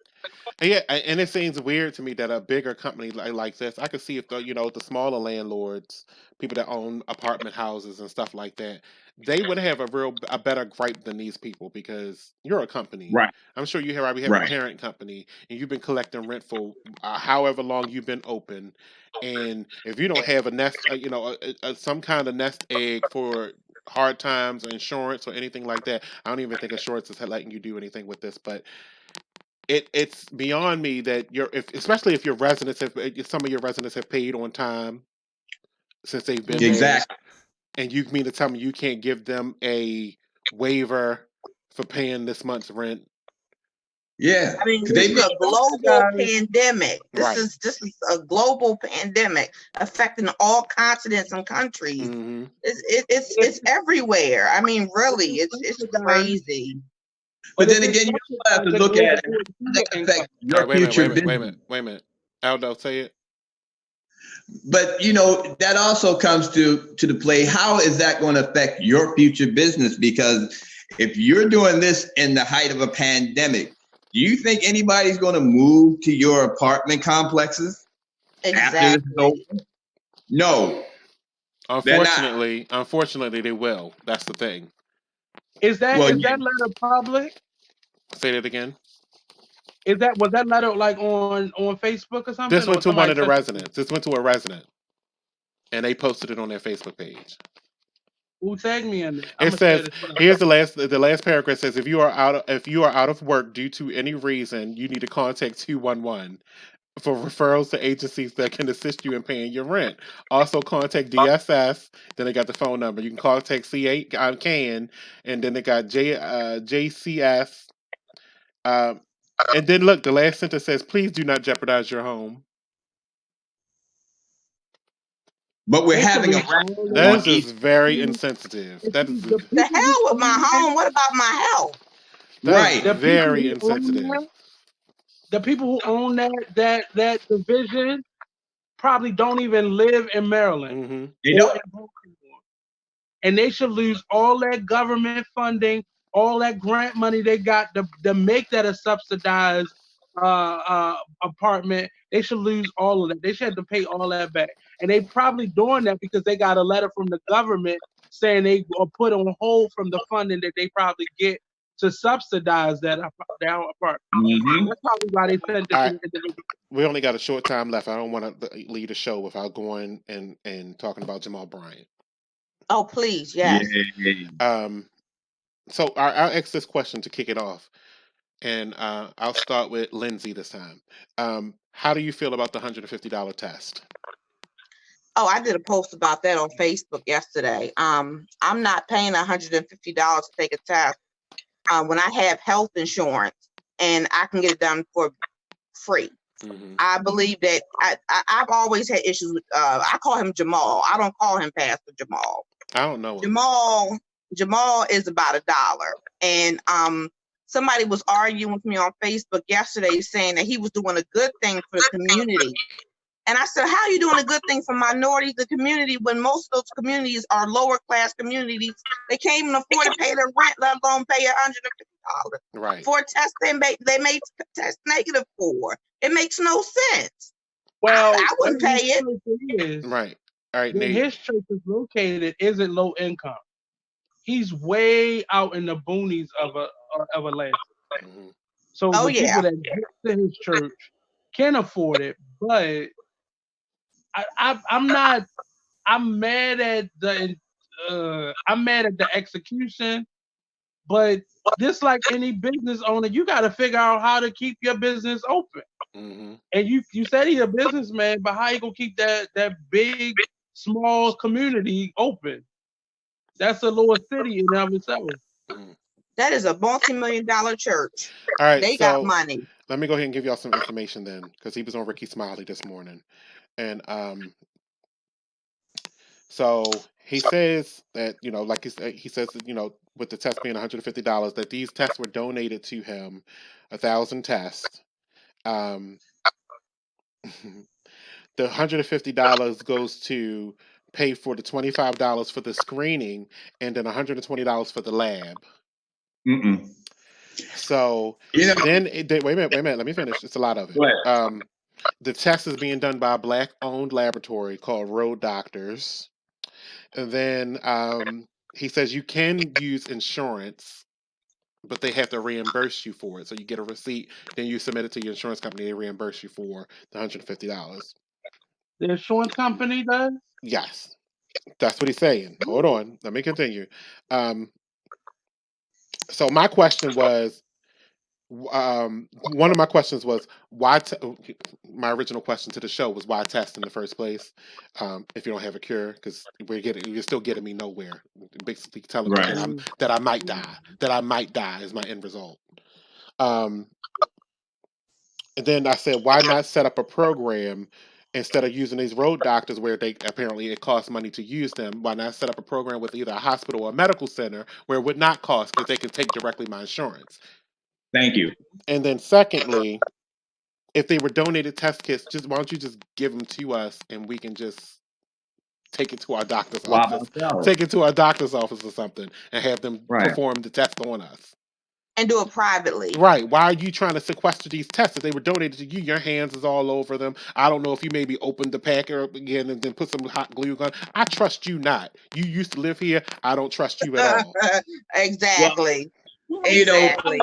yeah, and it seems weird to me that a bigger company like this, I could see if the smaller landlords, people that own apartment houses and stuff like that, they would have a better gripe than these people because you're a company. Right. I'm sure you probably have a Right. parent company and you've been collecting rent for however long you've been open, and if you don't have a nest, some kind of nest egg for hard times or insurance or anything like that, I don't even think insurance is letting you do anything with this, but it's beyond me that especially if your residents if some of your residents have paid on time since they've been there, Exactly. and you mean to tell me you can't give them a waiver for paying this month's rent? Yeah. I mean, 'Cause this they is a global Guys, pandemic. Right. This is a global pandemic affecting all continents and countries. Hmm. It's everywhere. I mean, really, it's crazy. But then if it's again, you such also have to a look at global how that income, affects All your right, wait a future minute, wait a business. minute, wait a minute. Aldo, say it. But that also comes to the play. How is that going to affect your future business? Because if you're doing this in the height of a pandemic, do you think anybody's going to move to your apartment complexes after this is over? Exactly. No, they're not. Unfortunately, they will. That's the thing. is that Well, letter public? Say that again. Was that letter like on Facebook or something? This went Or to one somebody of the sent it? residents. This went to a resident, and they posted it on their Facebook page. Who tagged me in there? It I'm gonna share says, this. here's the last paragraph says, if you are out of work due to any reason, you need to contact 211 for referrals to agencies that can assist you in paying your rent. Also contact DSS. Then they got the phone number. You can contact C8 CAN, and then they got JCS. And then look, the last sentence says, please do not jeopardize your home. but we're They should having a lose all raffle their on That each. is very insensitive. That is The hell with my home. What about my health? Right. very insensitive. The people who own that division probably don't even live in Maryland. Hmm. They or don't. in Baltimore. And they should lose all that government funding, all that grant money they got to make that a subsidized apartment. They should lose all of that. They should have to pay all that back. And they probably doing that because they got a letter from the government saying they are put on hold from the funding that they probably get to subsidize that apartment. Mhm. That's probably why they sent it All to right. the individual. We only got a short time left. I don't want to lead a show without going and talking about Jamal Bryant. Oh, please, yes. Yeah. So I'll ask this question to kick it off, and I'll start with Lindsay this time. How do you feel about the $150 test? Oh, I did a post about that on Facebook yesterday. I'm not paying $150 to take a test when I have health insurance and I can get it done for free. Mm-hmm. I believe that I've always had issues with I call him Jamal. I don't call him Pastor Jamal. I don't know him. Jamal is about $1. And somebody was arguing with me on Facebook yesterday saying that he was doing a good thing for the community. And I said, how are you doing a good thing for minorities, the community, when most of those communities are lower class communities? They can't even afford to pay their rent, let alone pay $150 Right. for a test they may test negative for. It makes no sense. Well, I wouldn't where pay his it. church is, Right. All right, where Nate. his church is located isn't low income. He's way out in the boonies of Atlanta. Mhm. So Oh, the yeah. people that get to his church can afford it, but I'm not. I'm mad at the execution, but just like any business owner, you got to figure out how to keep your business open. Mhm. And you said he's a businessman, but how you gonna keep that big, small community open? That's a lower city in and of itself. Mhm. That is a multi-million-dollar church. All right, They got so money. let me go ahead and give y'all some information then, because he was on Ricky Smiley this morning, and So he says that, like he says that, with the test being $150, that these tests were donated to him, 1,000 tests. Um, the $150 goes to pay for the $25 for the screening, and then $120 for the lab. Mm-mm. So You know, then, wait a minute, let me finish. It's a lot of it. Right. The test is being done by a Black-owned laboratory called Road Doctors. And then he says you can use insurance, but they have to reimburse you for it. So you get a receipt, then you submit it to your insurance company. They reimburse you for the $150. The insurance company does? Yes, that's what he's saying. Hold on, let me continue. So my question was, one of my questions was why. My original question to the show was why test in the first place if you don't have a cure, because you're still getting me nowhere. Basically telling me Right. that I might die. That I might die is my end result. And then I said, why not set up a program instead of using these road doctors where it costs money to use them? Why not set up a program with either a hospital or a medical center where it would not cost because they can take directly my insurance? Thank you. And then secondly, if they were donated test kits, why don't you just give them to us and we can just take it to our doctor's Swap office, ourselves. take it to our doctor's office or something, and have them Right. perform the test on us. And do it privately. Right. Why are you trying to sequester these tests? If they were donated to you, your hands is all over them. I don't know if you maybe opened the packet up again and then put some hot glue gun. I trust you not. You used to live here. I don't trust you at all. Exactly. You know, Exactly.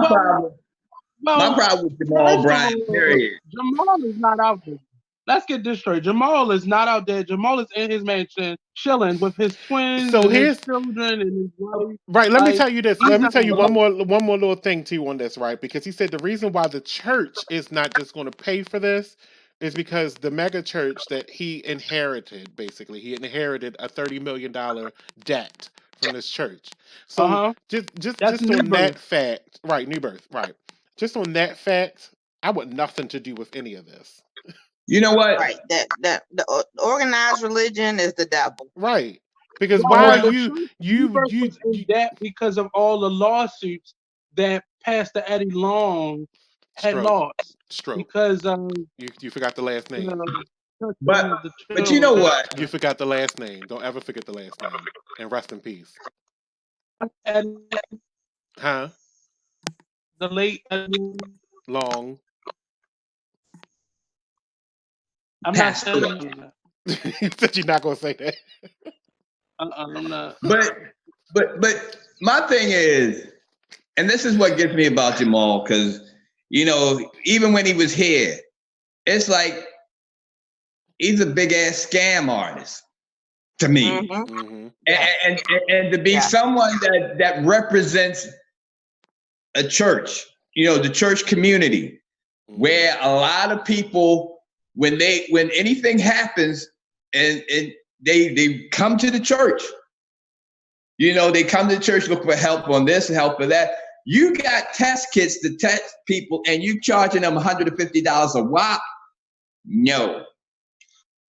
my problem with Jamal Bryant, period. Jamal is not out there. Let's get this straight. Jamal is not out there. Jamal is in his mansion, chilling with his twins So and here's his children and his wife. right. Let me Like, tell you this. he's Let me not tell you alone. one more little thing too on this, right? Because he said the reason why the church is not just going to pay for this is because the mega church that he inherited, basically, he inherited a $30 million debt from this church. So That's just New on that Birth. fact, right? New Birth, right? Just on that fact, I want nothing to do with any of this. You know what? Right. That the organized religion is the devil. Right. Because Well, why the are you church, New Birth was in debt because of all the lawsuits that Pastor Eddie Long had lost. Stroke. Because you forgot the last name. But you know what? You forgot the last name. Don't ever forget the last name. And rest in peace. Huh? The late Long. I'm not saying that. You said you're not gonna say that. I'm not. But my thing is, and this is what gets me about Jamal, because even when he was here, it's like he's a big ass scam artist to me. Mm-hmm. And to be someone that represents a church, the church community, where a lot of people, when anything happens and they come to the church, they come to the church looking for help on this and help for that. You got test kits to test people and you charging them $150 a whop? No.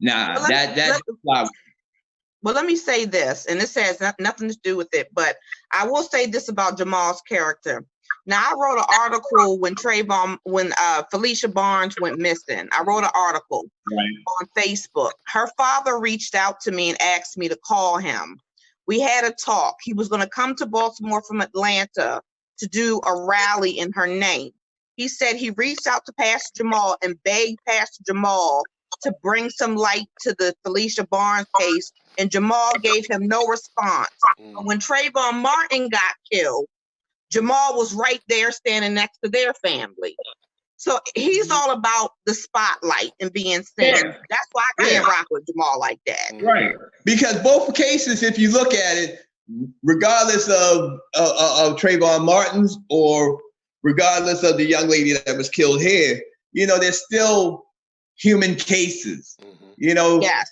Nah, that's why. Well, let me say this, and this has nothing to do with it, but I will say this about Jamal's character. Now, I wrote an article when Felicia Barnes went missing. I wrote an article on Facebook. Her father reached out to me and asked me to call him. We had a talk. He was going to come to Baltimore from Atlanta to do a rally in her name. He said he reached out to Pastor Jamal and begged Pastor Jamal to bring some light to the Felicia Barnes case, and Jamal gave him no response. When Trayvon Martin got killed, Jamal was right there standing next to their family. So he's all about the spotlight and being seen. Yeah. That's why I can't rock with Jamal like that. Right. Because both cases, if you look at it, regardless of Trayvon Martin's or regardless of the young lady that was killed here, there's still human cases, Yes.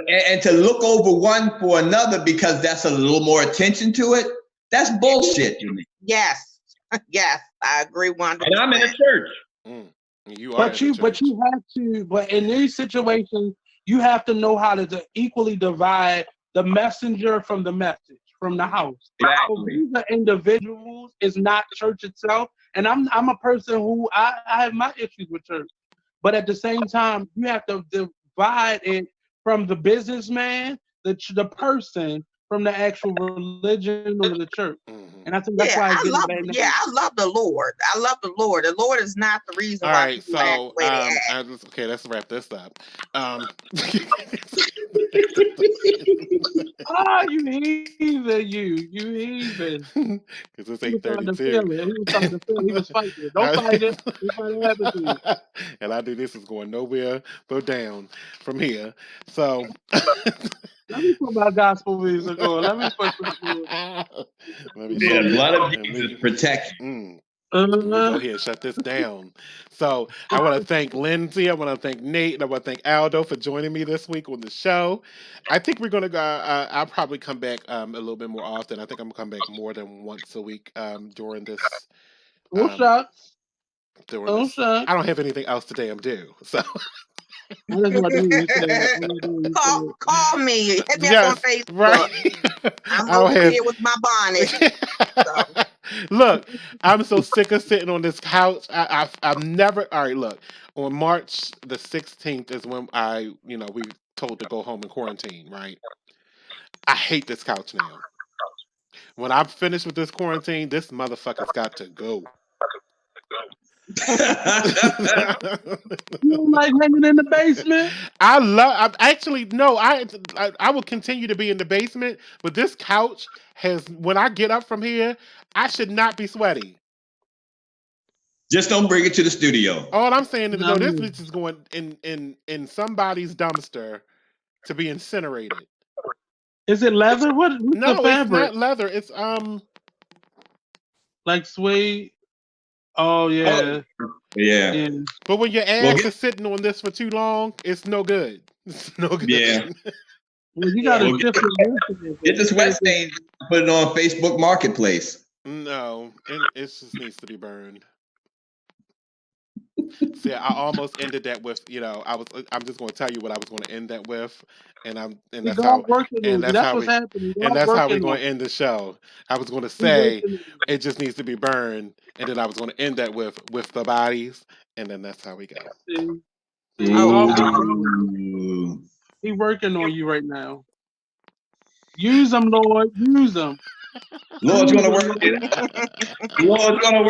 And to look over one for another because that's a little more attention to it, that's bullshit to me. Yes. Yes. I agree 100%. And I'm in a church. You are But you have to, but in these situations, you have to know how to equally divide the messenger from the message from the house. So Exactly. these are individuals. It's not church itself. And I'm a person who I have my issues with church, but at the same time, you have to divide it from the businessman, the person, from the actual religion or the church. And I think that's why it's getting bad. I love the Lord. I love the Lord. The Lord is not the reason All why right, people act so the way they act. okay, let's wrap this up. You heathen, you heathen. Because it's He was trying to 8:32. feel it. He was trying to feel it. He was fighting it. Don't fight it. Don't fight what happened to you. And I knew this was going nowhere but down from here. So Let me put my gospel music on. Let me put some. let me Yeah, the blood of let me- Jesus protects. Let me go ahead and shut this down. So I want to thank Lindsay. I want to thank Nate. And I want to thank Aldo for joining me this week on the show. I think we're going to go. I'll probably come back a little bit more often. I think I'm going to come back more than once a week during this. Oh shucks. During Oh this. shucks. I don't have anything else today. I'm due. So. I just want to hear you say it. Call me. Hit me Yes, up on Facebook. right. I'm I don't over have- here with my bonnet. So. Look, I'm so sick of sitting on this couch. I've never. All right, look. On March the 16th is when we told to go home and quarantine. Right. I hate this couch now. When I'm finished with this quarantine, this motherfucker's got to go. You don't like hanging in the basement? I will continue to be in the basement, but this couch when I get up from here, I should not be sweaty. Just don't bring it to the studio. All I'm saying is, No. this bitch is going in somebody's dumpster to be incinerated. Is it leather? What's No, the it's fabric? not leather. It's Like suede? Oh yeah. Yeah. But when your ass is sitting on this for too long, it's no good. It's no good. Yeah. Well, you gotta Well, shift it. Get the sweat stain, put it on Facebook Marketplace. No, it just needs to be burned. See, I almost ended that with, I'm just going to tell you what I was going to end that with, and that's how what's happening. and that's how we're God going to end the show. I was going to say it just needs to be burned, and then I was going to end that with the bodies, and then that's how we go. Ooh. He working on you right now. Use them, Lord. Use them. Lord's gonna work it. Lord's gonna work